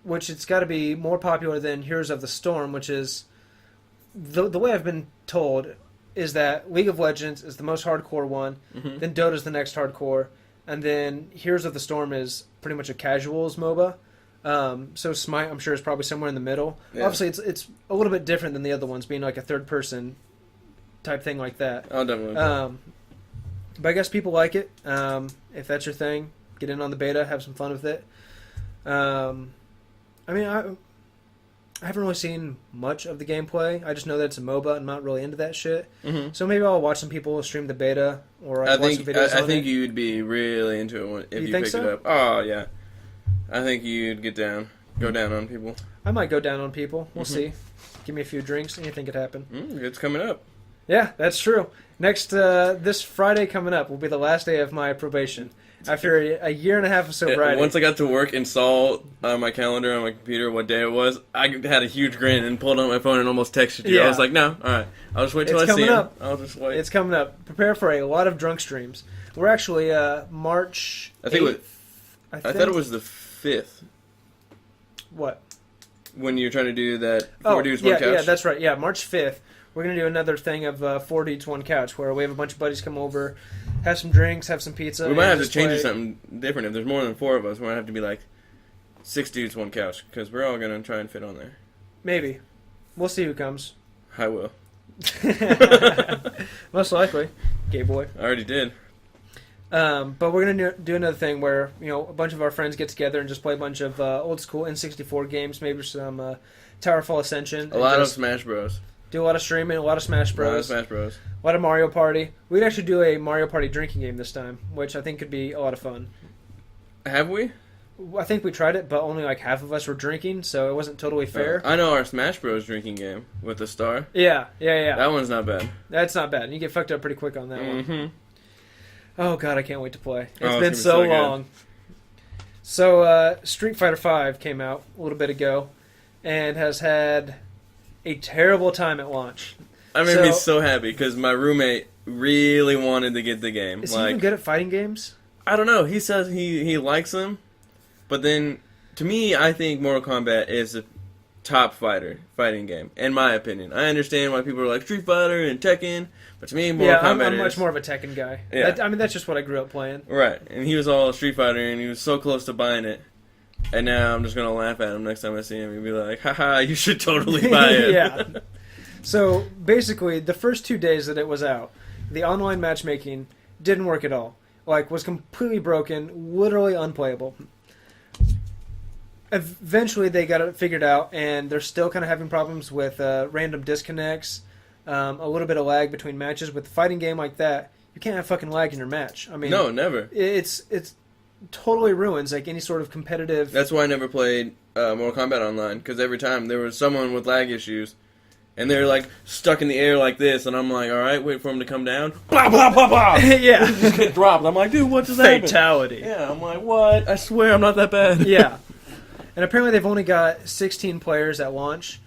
which it's got to be more popular than Heroes of the Storm, which is the way I've been told is that League of Legends is the most hardcore one, then Dota's the next hardcore, and then Heroes of the Storm is pretty much a casuals MOBA. So Smite, I'm sure, is probably somewhere in the middle. Yeah. Obviously, it's a little bit different than the other ones, being like a third-person type thing like that. Oh, definitely. But I guess people like it. If that's your thing, get in on the beta, have some fun with it. I mean, I haven't really seen much of the gameplay. I just know that it's a MOBA. I'm not really into that shit. Mm-hmm. So maybe I'll watch some people stream the beta or watch some videos I think you'd be really into it if you picked it up. Oh, yeah. I think you'd go down on people. I might go down on people. We'll see. Give me a few drinks. Anything could happen. It's coming up. Yeah, that's true. Next, this Friday coming up will be the last day of my probation. After a year and a half of sobriety. Once I got to work and saw on my calendar on my computer what day it was, I had a huge grin and pulled out my phone and almost texted you. Yeah. I was like, no, all right. I'll just wait till I see him. I'll just wait. It's coming up. Prepare for a lot of drunk streams. We're actually March 8th. I thought it was the 5th. What? When you're trying to do that 4 dudes, 1 couch. Yeah, that's right. Yeah, March 5th. We're going to do another thing of 4 dudes, 1 couch, where we have a bunch of buddies come over, have some drinks, have some pizza. We might have to change it to something different. If there's more than 4 of us, we might have to be like 6 dudes, 1 couch, because we're all going to try and fit on there. Maybe. We'll see who comes. I will. Most likely. Gay boy. I already did. But we're going to do another thing where, a bunch of our friends get together and just play a bunch of old school N64 games, maybe some Towerfall Ascension. A lot of Smash Bros. Do a lot of streaming, a lot of Smash Bros. A lot of Mario Party. We'd actually do a Mario Party drinking game this time, which I think could be a lot of fun. Have we? I think we tried it, but only like half of us were drinking, so it wasn't totally fair. I know our Smash Bros. Drinking game with the star. Yeah. That one's not bad. That's not bad. You get fucked up pretty quick on that one. Oh, God, I can't wait to play. It's been so long. So, Street Fighter V came out a little bit ago and has had a terrible time at launch. I made me so happy because my roommate really wanted to get the game. Is he even good at fighting games? I don't know. He says he likes them, but then to me, I think Mortal Kombat is a top fighting game, in my opinion. I understand why people are like Street Fighter and Tekken, but to me, Mortal Kombat I'm much more of a Tekken guy. Yeah. That's just what I grew up playing. Right, and he was all Street Fighter, and he was so close to buying it. And now I'm just going to laugh at him next time I see him and be like, haha, you should totally buy it. Yeah. So, basically, the first 2 days that it was out, the online matchmaking didn't work at all. was completely broken, literally unplayable. Eventually, they got it figured out, and they're still kind of having problems with random disconnects, a little bit of lag between matches. With a fighting game like that, you can't have fucking lag in your match. I mean, no, never. It's totally ruins like any sort of competitive. That's why I never played Mortal Kombat Online, because every time there was someone with lag issues, and they're like stuck in the air like this, and I'm like, all right, wait for them to come down. Blah blah blah blah. Yeah, just get dropped. I'm like, dude, what just happened? Fatality. Yeah, I'm like, what? I swear I'm not that bad. Yeah. And apparently they've only got 16 players at launch,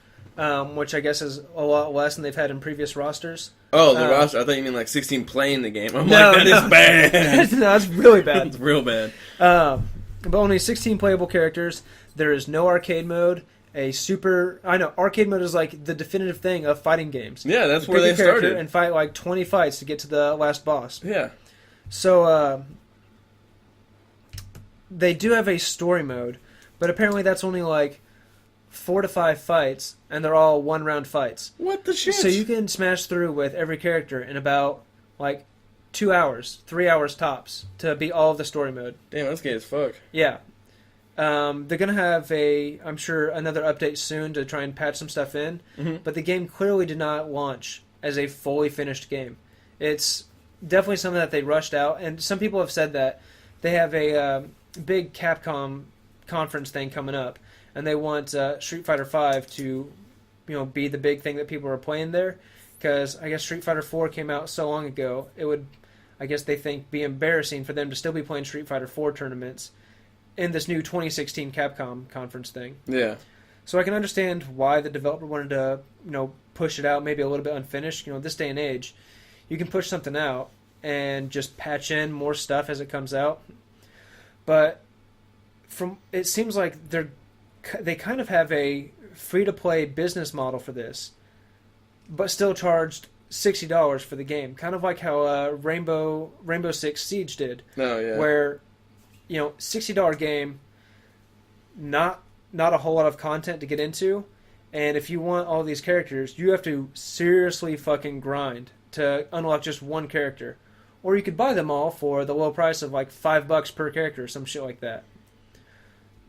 which I guess is a lot less than they've had in previous rosters. Oh, the roster? I thought you mean like 16 playing the game. I'm no, like, that is bad. No, that's really bad. It's real bad. But only 16 playable characters. There is no arcade mode. I know, arcade mode is like the definitive thing of fighting games. Yeah, that's where they started. And fight like 20 fights to get to the last boss. Yeah. So, they do have a story mode. But apparently that's only like 4 to 5 fights, and they're all one-round fights. What the shit? So you can smash through with every character in about like 2 hours, 3 hours tops to beat all of the story mode. Damn, that's gay as fuck. Yeah. They're going to have I'm sure, another update soon to try and patch some stuff in. Mm-hmm. But the game clearly did not launch as a fully finished game. It's definitely something that they rushed out, and some people have said that they have a big Capcom conference thing coming up, and they want Street Fighter V to, be the big thing that people are playing there, because I guess Street Fighter 4 came out so long ago, it would, I guess they think, be embarrassing for them to still be playing Street Fighter 4 tournaments in this new 2016 Capcom conference thing. Yeah. So I can understand why the developer wanted to, push it out maybe a little bit unfinished. This day and age, you can push something out and just patch in more stuff as it comes out. But it seems like they kind of have a free-to-play business model for this, but still charged $60 for the game. Kind of like how Rainbow Six Siege did. Oh, yeah. Where, $60 game, not a whole lot of content to get into, and if you want all these characters, you have to seriously fucking grind to unlock just one character. Or you could buy them all for the low price of like $5 per character or some shit like that.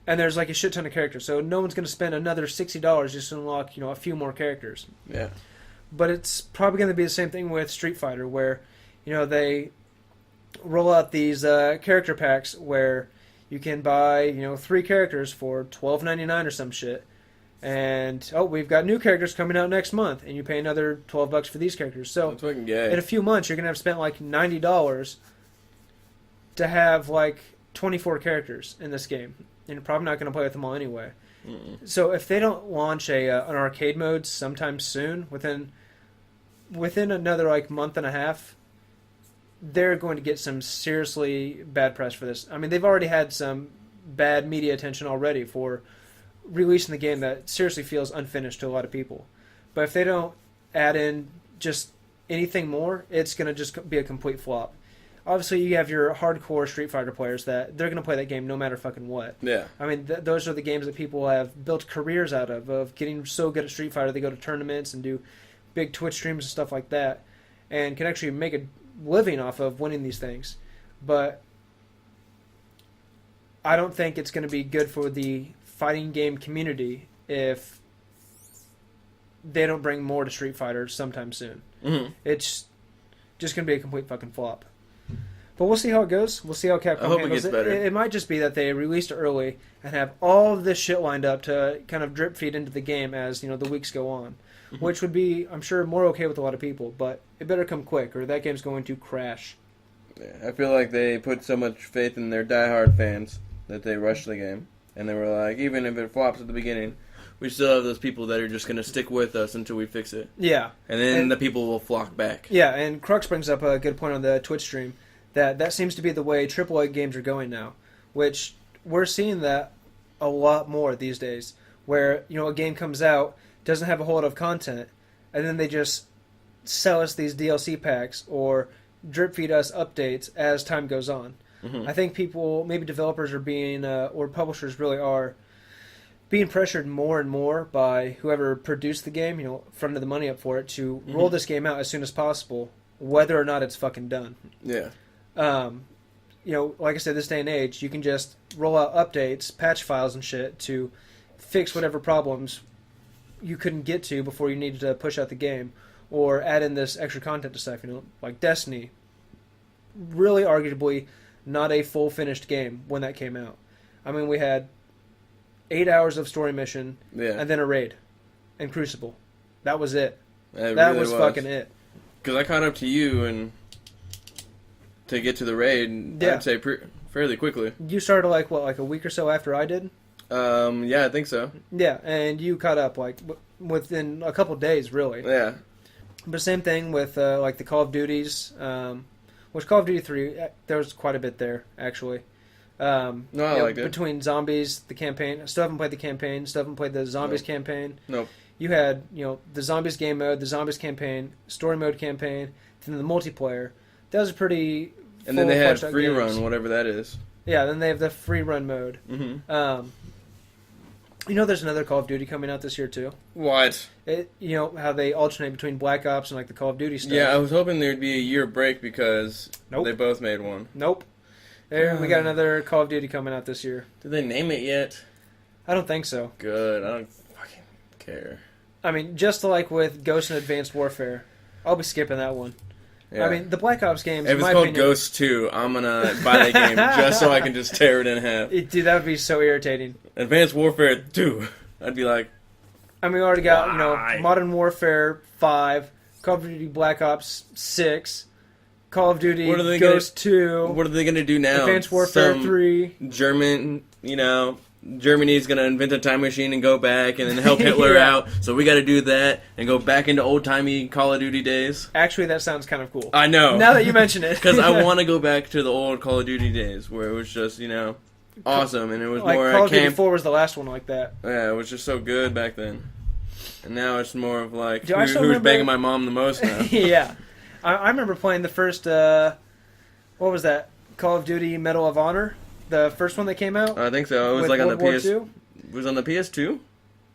And there's like a shit ton of characters, so no one's going to spend another $60 just to unlock, a few more characters. Yeah. But it's probably going to be the same thing with Street Fighter, where, they roll out these character packs where you can buy, 3 characters for $12.99 or some shit. And, we've got new characters coming out next month, and you pay another $12 for these characters. So, that's fucking gay. In a few months, you're going to have spent like $90 to have like 24 characters in this game. And you're probably not going to play with them all anyway. Mm-mm. So if they don't launch an arcade mode sometime soon, within another like month and a half, they're going to get some seriously bad press for this. I mean, they've already had some bad media attention already for releasing the game that seriously feels unfinished to a lot of people. But if they don't add in just anything more, it's going to just be a complete flop. Obviously, you have your hardcore Street Fighter players that they're going to play that game no matter fucking what. Yeah. I mean, those are the games that people have built careers out of getting so good at Street Fighter they go to tournaments and do big Twitch streams and stuff like that, and can actually make a living off of winning these things. But I don't think it's going to be good for the fighting game community if they don't bring more to Street Fighter sometime soon. Mm-hmm. It's just going to be a complete fucking flop. But we'll see how it goes. We'll see how Capcom I hope handles it gets better. It might just be that they released it early and have all of this shit lined up to kind of drip feed into the game as the weeks go on, Mm-hmm. which would be, I'm sure, more okay with a lot of people. But it better come quick, or that game's going to crash. Yeah, I feel like they put so much faith in their diehard fans that they rushed the game, and they were like, even if it flops at the beginning, we still have those people that are just going to stick with us until we fix it. Yeah, and then the people will flock back. Yeah, and Crux brings up a good point on the Twitch stream. That seems to be the way AAA games are going now, which we're seeing that a lot more these days, where a game comes out, doesn't have a whole lot of content, and then they just sell us these DLC packs or drip feed us updates as time goes on. Mm-hmm. I think people, maybe developers are being, or publishers really are, being pressured more and more by whoever produced the game, fronted the money up for it, to roll this game out as soon as possible, whether or not it's fucking done. Yeah. like I said, this day and age, you can just roll out updates, patch files and shit to fix whatever problems you couldn't get to before you needed to push out the game, or add in this extra content to stuff. Like Destiny, really arguably not a full finished game when that came out. I mean, we had 8 hours of story mission, and then a raid, and Crucible. That was it. That really was fucking it. Because I caught up to you and to get to the raid, I'd say fairly quickly. You started like a week or so after I did? Yeah, I think so. Yeah, and you caught up like within a couple days, really. Yeah. But same thing with like the Call of Duties, which Call of Duty 3, there was quite a bit there, actually. No, I liked it. Between zombies, the campaign. I still haven't played the campaign. Still haven't played the zombies campaign. Nope. You had, the zombies game mode, the zombies campaign, story mode campaign, then the multiplayer. That was a pretty. And then they had free run, whatever that is. Yeah, then they have the free run mode. Mm-hmm. There's another Call of Duty coming out this year too. What? How they alternate between Black Ops and like the Call of Duty stuff. Yeah, I was hoping there'd be a year break because they both made one. Nope. We got another Call of Duty coming out this year. Did they name it yet? I don't think so. Good. I don't fucking care. I mean, just like with Ghost and Advanced Warfare, I'll be skipping that one. Yeah. I mean, the Black Ops games. If it's called Ghost 2, I'm gonna buy that game just so I can just tear it in half. Dude, that would be so irritating. Advanced Warfare 2, I'd be like. I mean, we already got Modern Warfare 5, Call of Duty Black Ops 6, Call of Duty Ghost 2. What are they gonna do now? Advanced Warfare 3. Germany's going to invent a time machine and go back and then help Hitler out. So we got to do that and go back into old-timey Call of Duty days. Actually, that sounds kind of cool. I know. Now that you mention it. Because I want to go back to the old Call of Duty days where it was just, awesome. And it was more Call of Duty 4 was the last one like that. Yeah, it was just so good back then. And now it's more of like, who's banging my mom the most now? Yeah. I remember playing the first, what was that? Call of Duty Medal of Honor? The first one that came out? I think so. It was like on the PS2. It was on the PS2?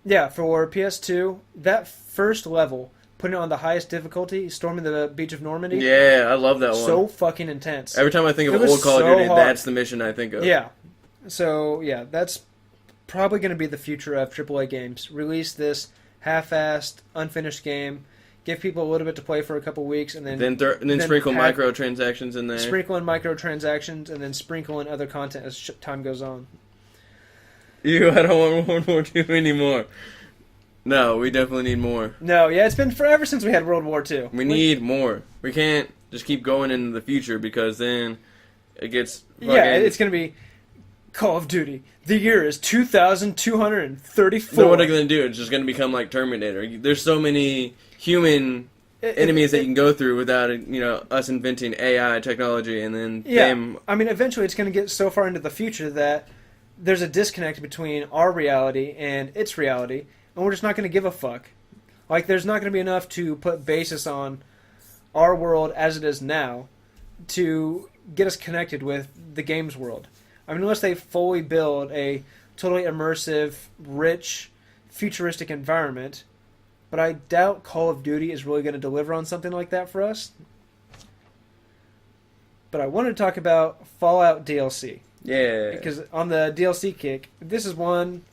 Yeah, for PS2. That first level, putting it on the highest difficulty, storming the beach of Normandy. Yeah, I love that one. So fucking intense. Every time I think of old Call of Duty, that's the mission I think of. Yeah. So, yeah, that's probably going to be the future of AAA games. Release this half-assed, unfinished game. Give people a little bit to play for a couple weeks, and then sprinkle microtransactions in there. Sprinkle in microtransactions, and then sprinkle in other content as time goes on. I don't want World War II anymore. No, we definitely need more. No, yeah, it's been forever since we had World War II. We need more. We can't just keep going into the future because then it gets fucking... Yeah, it's going to be Call of Duty. The year is 2234. So what are they going to do? It's just going to become like Terminator. There's so many human enemies that you can go through without us inventing AI technology and then them. I mean, eventually it's going to get so far into the future that there's a disconnect between our reality and its reality, and we're just not going to give a fuck. Like, there's not going to be enough to put basis on our world as it is now to get us connected with the games world. I mean, unless they fully build a totally immersive, rich, futuristic environment. But I doubt Call of Duty is really going to deliver on something like that for us. But I wanted to talk about Fallout DLC. Yeah. Because on the DLC kick, this is one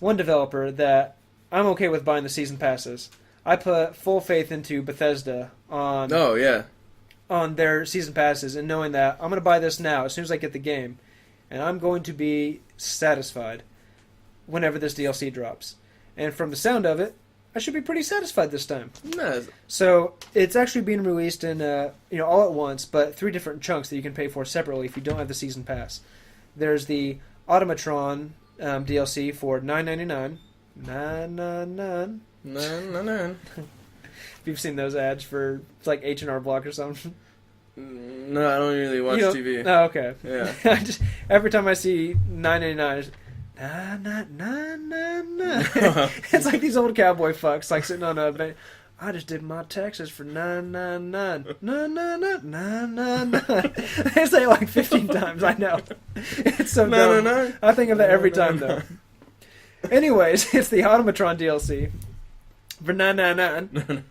developer that I'm okay with buying the season passes. I put full faith into Bethesda on their season passes and knowing that I'm going to buy this now as soon as I get the game. And I'm going to be satisfied whenever this DLC drops. And from the sound of it, I should be pretty satisfied this time. Nice. So it's actually being released in all at once, but 3 different chunks that you can pay for separately if you don't have the season pass. There's the Automatron DLC for $9.99. $9.99. If you've seen those ads for like H&R Block or something. No, I don't really watch TV. Oh, okay. Yeah. Every time I see $9.99, it's like these old cowboy fucks like sitting on a bench. I just did my taxes for $9.99. They say it like 15 times. I know. It's so dumb. I think of that every time though. Anyways, it's the Automatron DLC for $9.99.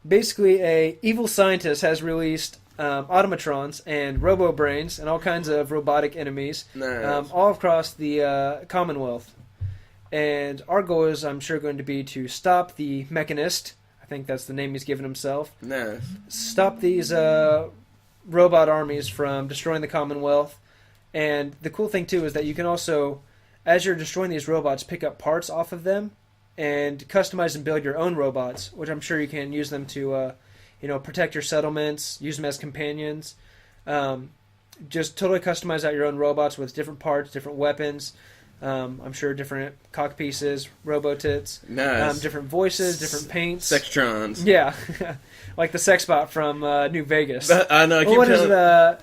basically a evil scientist has released automatrons and robo-brains and all kinds of robotic enemies all across the Commonwealth. And our goal is, I'm sure, going to be to stop the Mechanist. I think that's the name he's given himself. Nice. Stop these robot armies from destroying the Commonwealth. And the cool thing, too, is that you can also, as you're destroying these robots, pick up parts off of them and customize and build your own robots, which I'm sure you can use them to, protect your settlements, use them as companions. Just totally customize out your own robots with different parts, different weapons. I'm sure different cock pieces, robo-tits, nice. Different voices, different paints. Sextrons. Yeah, like the sex bot from New Vegas. I know. What is the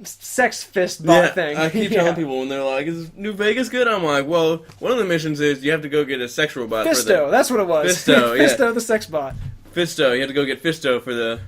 sex fist bot thing? I keep telling people when they're like, "Is New Vegas good?" I'm like, "Well, one of the missions is you have to go get a sex robot." Fisto, that's what it was. Fisto, yeah. Fisto, the sex bot. Fisto, you have to go get Fisto for the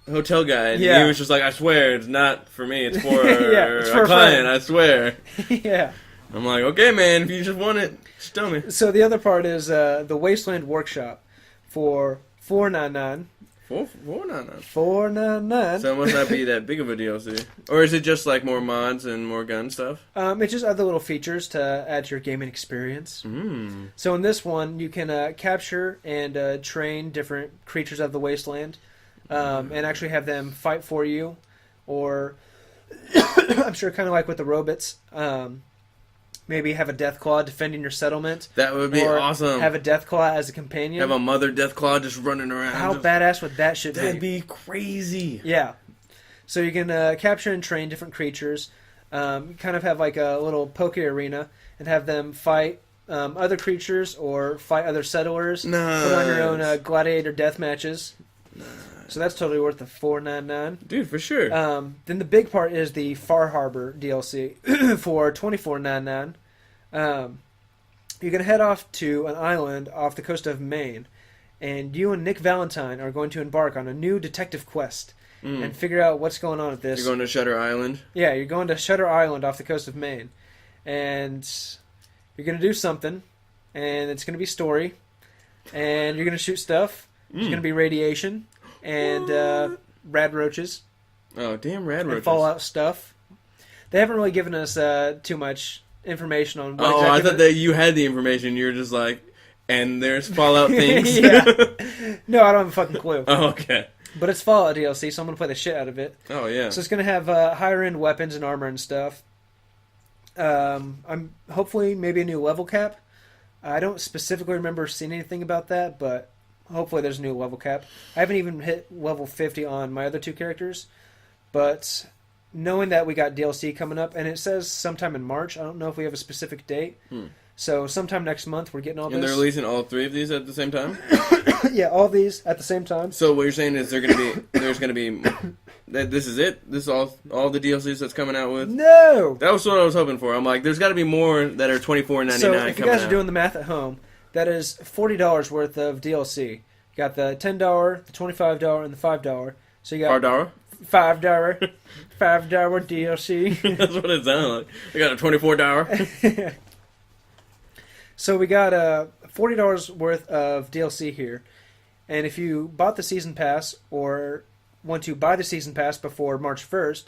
hotel guy. And yeah. He was just like, "I swear, it's not for me. It's for it's for a client. I swear." Yeah. I'm like, okay, man, if you just want it, just tell me. So the other part is the Wasteland Workshop for $4.99. $4.99. So it must not be that big of a DLC. Or is it just like more mods and more gun stuff? It's just other little features to add to your gaming experience. So in this one, you can capture and train different creatures of the Wasteland and actually have them fight for you. Or, I'm sure kind of like with the robots, maybe have a Deathclaw defending your settlement. That would be awesome. Have a Deathclaw as a companion. Have a mother Deathclaw just running around. How badass would that shit be? That'd be crazy. Yeah. So you can capture and train different creatures. Kind of have like a little poke arena and have them fight other creatures or fight other settlers. Nice. Put on your own gladiator death matches. Nice. So that's totally worth the $4.99. Dude, for sure. Then the big part is the Far Harbor DLC for $24.99. You're going to head off to an island off the coast of Maine, and you and Nick Valentine are going to embark on a new detective quest and figure out what's going on with this. You're going to Shutter Island? Yeah, you're going to Shutter Island off the coast of Maine, and you're going to do something, and it's going to be story, and you're going to shoot stuff. There's going to be radiation. And rad roaches. Oh, damn rad roaches. And Fallout stuff. They haven't really given us too much information on what I thought that you had the information. You were just like, and there's Fallout things. Yeah. No, I don't have a fucking clue. Oh, okay. But it's Fallout DLC, so I'm going to play the shit out of it. Oh, yeah. So it's going to have higher-end weapons and armor and stuff. I'm hopefully maybe a new level cap. I don't specifically remember seeing anything about that, but hopefully there's a new level cap. I haven't even hit level 50 on my other two characters, but knowing that we got DLC coming up, and it says sometime in March, I don't know if we have a specific date, so sometime next month we're getting all this. And they're releasing all three of these at the same time? Yeah, all these at the same time. So what you're saying is there's going to be, this is it? This is all the DLCs that's coming out with? No! That was what I was hoping for. I'm like, there's got to be more that are $24.99 So if you guys out. are doing the math at home, that is $40 worth of DLC. You got the $10, the $25, and the $5. So you got $5? $5 DLC. That's what it sounded like. I got a $24. So we got $40 worth of DLC here. And if you bought the Season Pass or want to buy the Season Pass before March 1st,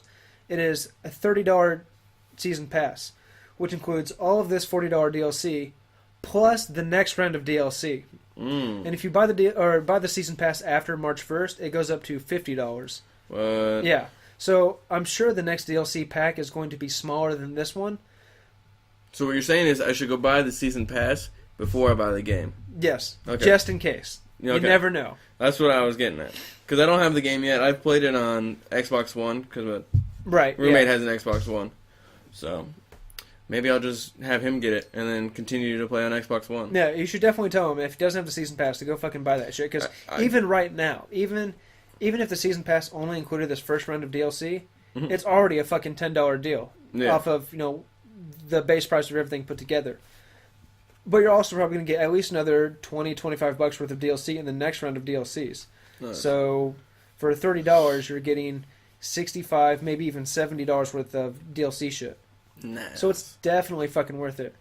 it is a $30 Season Pass, which includes all of this $40 DLC plus the next round of DLC. And if you buy the Season Pass after March 1st, it goes up to $50. What? Yeah. So I'm sure the next DLC pack is going to be smaller than this one. So what you're saying is I should go buy the Season Pass before I buy the game? Yes. Okay. Just in case. Okay. You never know. That's what I was getting at. Because I don't have the game yet. I've played it on Xbox One because my roommate has an Xbox One. So maybe I'll just have him get it and then continue to play on Xbox One. Yeah, you should definitely tell him if he doesn't have the Season Pass to go fucking buy that shit. Because even right now, even if the Season Pass only included this first round of DLC, it's already a fucking $10 deal off of the base price of everything put together. But you're also probably going to get at least another $20-25 worth of DLC in the next round of DLCs. Nice. So for $30, you're getting $65, maybe even $70 worth of DLC shit. Nice. So it's definitely fucking worth it.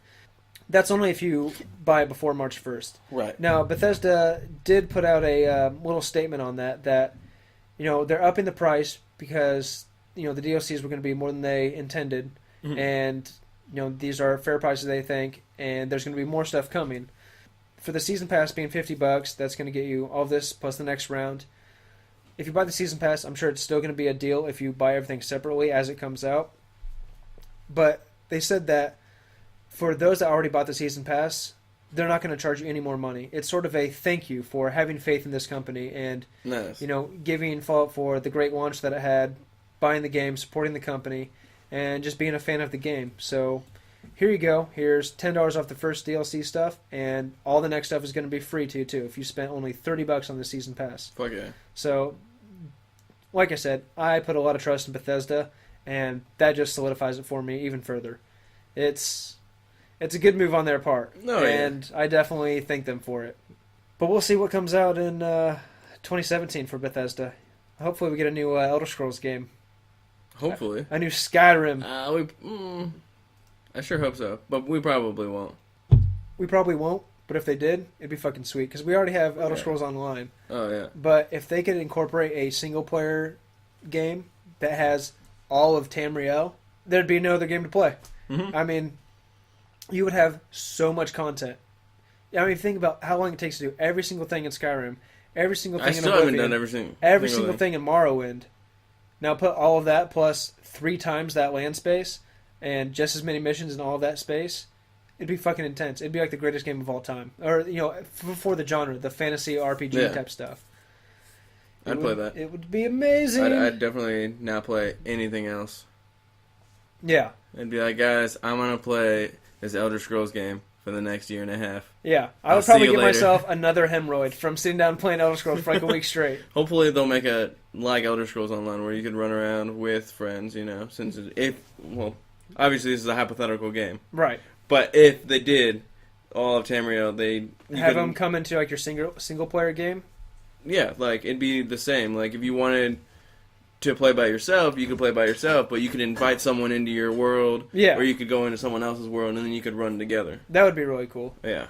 That's only if you buy it before March 1st. Right. Now, Bethesda did put out a little statement on that they're upping the price because, the DLCs were going to be more than they intended. Mm-hmm. And, these are fair prices, they think, and there's going to be more stuff coming. For the Season Pass being $50, that's going to get you all this plus the next round. If you buy the Season Pass, I'm sure it's still going to be a deal if you buy everything separately as it comes out. But they said that for those that already bought the Season Pass, they're not going to charge you any more money. It's sort of a thank you for having faith in this company and, nice. Giving Fallout 4 the great launch that it had, buying the game, supporting the company, and just being a fan of the game. So here you go. Here's $10 off the first DLC stuff, and all the next stuff is going to be free to you, too, if you spent only $30 on the Season Pass. Fuck yeah. So, like I said, I put a lot of trust in Bethesda, and that just solidifies it for me even further. It's a good move on their part, and I definitely thank them for it. But we'll see what comes out in 2017 for Bethesda. Hopefully we get a new Elder Scrolls game. Hopefully. A new Skyrim. I sure hope so, but we probably won't. We probably won't, but if they did, it'd be fucking sweet, because we already have Elder Scrolls Online. Oh, yeah. But if they could incorporate a single-player game that has all of Tamriel, there'd be no other game to play. Mm-hmm. I mean, you would have so much content. I mean, think about how long it takes to do every single thing in Skyrim, every single thing in Oblivion, haven't done every single thing in Morrowind. Now put all of that plus 3 times that land space and just as many missions in all of that space. It'd be fucking intense. It'd be like the greatest game of all time. Or, for the genre, the fantasy RPG type stuff. I'd play that. It would be amazing. I'd definitely not play anything else. Yeah. I'd be like, guys, I'm going to play this Elder Scrolls game for the next year and a half. Yeah. I would probably give myself another hemorrhoid from sitting down playing Elder Scrolls for like a week straight. Hopefully they'll make a, like Elder Scrolls Online, where you could run around with friends, since obviously this is a hypothetical game. Right. But if they did all of Tamriel, have them come into like your single player game. Yeah, like it'd be the same. Like if you wanted to play by yourself, you could play by yourself, but you could invite someone into your world, or you could go into someone else's world, and then you could run together. That would be really cool. Yeah.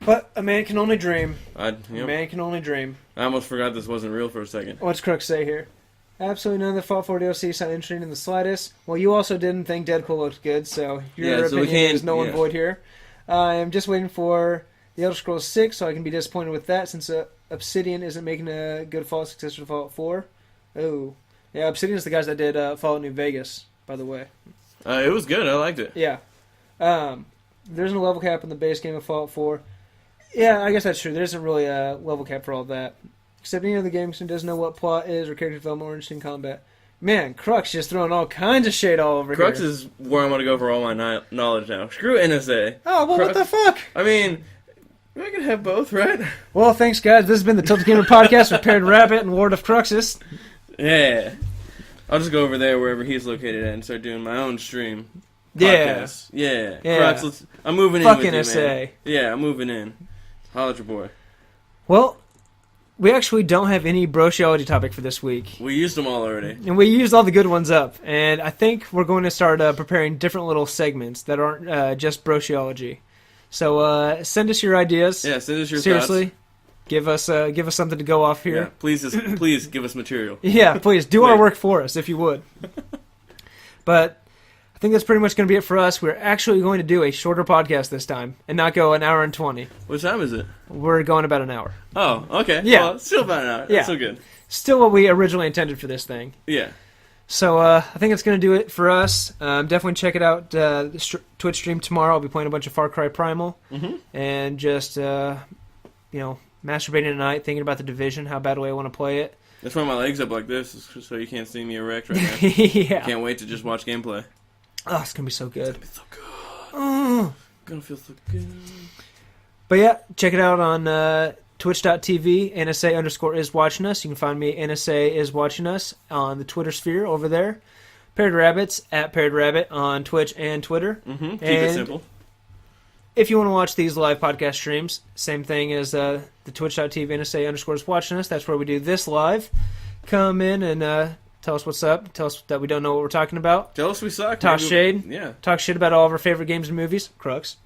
But a man can only dream. A man can only dream. I almost forgot this wasn't real for a second. What's Crooks say here? Absolutely none of the Fallout 4 DLC sound interesting in the slightest. Well, you also didn't think Deadpool looked good, so your opinion is null and void here. I'm just waiting for the Elder Scrolls 6, so I can be disappointed with that, since Obsidian isn't making a good Fallout successor to Fallout 4. Oh. Yeah, Obsidian's the guys that did Fallout New Vegas, by the way. It was good. I liked it. Yeah. There's no level cap in the base game of Fallout 4. Yeah, I guess that's true. There isn't really a level cap for all that. Except any other game doesn't know what plot is or character development or interesting combat. Man, Crux just throwing all kinds of shade all over Crux here. Crux is where I'm going to go for all my knowledge now. Screw NSA. Oh, well, what the fuck? I mean, I can have both, right? Well, thanks, guys. This has been the Tilted Gamer Podcast with Paired Rabbit and Ward of Cruxus. Yeah. I'll just go over there wherever he's located at and start doing my own stream. Yeah. Podcast. Yeah. Crux, I'm moving fuck in with NSA. you, man. Yeah, I'm moving in. Holla at your boy. Well, we actually don't have any brociology topic for this week. We used them all already. And we used all the good ones up. And I think we're going to start preparing different little segments that aren't just brociology. So send us your ideas. Yeah, send us your Seriously, thoughts. Give us something to go off here. Yeah, please give us material. Yeah, please do our work for us if you would. But I think that's pretty much going to be it for us. We're actually going to do a shorter podcast this time and not go an hour and 20. What time is it? We're going about an hour. Oh, okay. Yeah. Well, still about an hour. Yeah. That's so good. Still what we originally intended for this thing. Yeah. So I think that's going to do it for us. Definitely check it out. The Twitch stream tomorrow. I'll be playing a bunch of Far Cry Primal. Mm-hmm. And just, masturbating tonight, thinking about the Division, how badly I want to play it. That's why my leg's up like this, so you can't see me erect right now. Yeah. Can't wait to just watch gameplay. Oh, it's going to be so good. It's going to be so good. Oh. Gonna feel so good. But yeah, check it out on twitch.tv. NSA is watching us. You can find me, NSA is watching us, on the Twitter sphere over there. Paired Rabbits, at Paired Rabbit on Twitch and Twitter. Mm-hmm. Keep it simple. If you want to watch these live podcast streams, same thing as the twitch.tv NSA is watching us. That's where we do this live. Come in and Tell us what's up. Tell us that we don't know what we're talking about. Tell us we suck. Talk shade. Yeah. Talk shit about all of our favorite games and movies. Crux.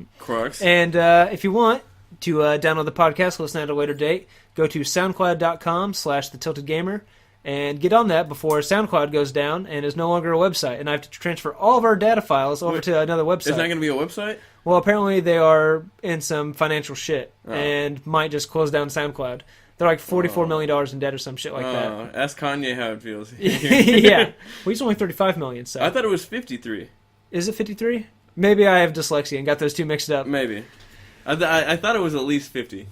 And if you want to download the podcast, listen at a later date, go to soundcloud.com/thetiltedgamer and get on that before SoundCloud goes down and is no longer a website. And I have to transfer all of our data files over to another website. It's not going to be a website? Well, apparently they are in some financial shit and might just close down SoundCloud. They're like $44 million in debt or some shit like that. Ask Kanye how it feels. Yeah. Well, he's only $35 million, so. I thought it was 53. Is it 53? Maybe I have dyslexia and got those two mixed up. Maybe. I thought it was at least 50.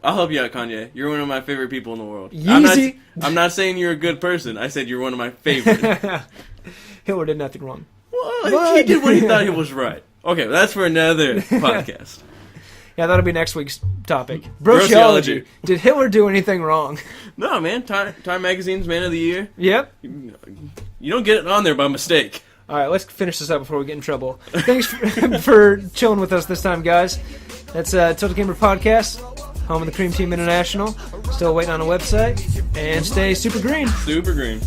I'll help you out, Kanye. You're one of my favorite people in the world. Yeezy. I'm not saying you're a good person. I said you're one of my favorite. Hitler did nothing wrong. Well, he did what he thought he was right. Okay, that's for another podcast. Yeah, that'll be next week's topic. Brociology. Did Hitler do anything wrong? No, man. Time Magazine's Man of the Year. Yep. You don't get it on there by mistake. All right, let's finish this up before we get in trouble. Thanks for chilling with us this time, guys. That's Tilted Gamer Podcast, home of the Cream Team International. Still waiting on a website. And stay super green. Super green.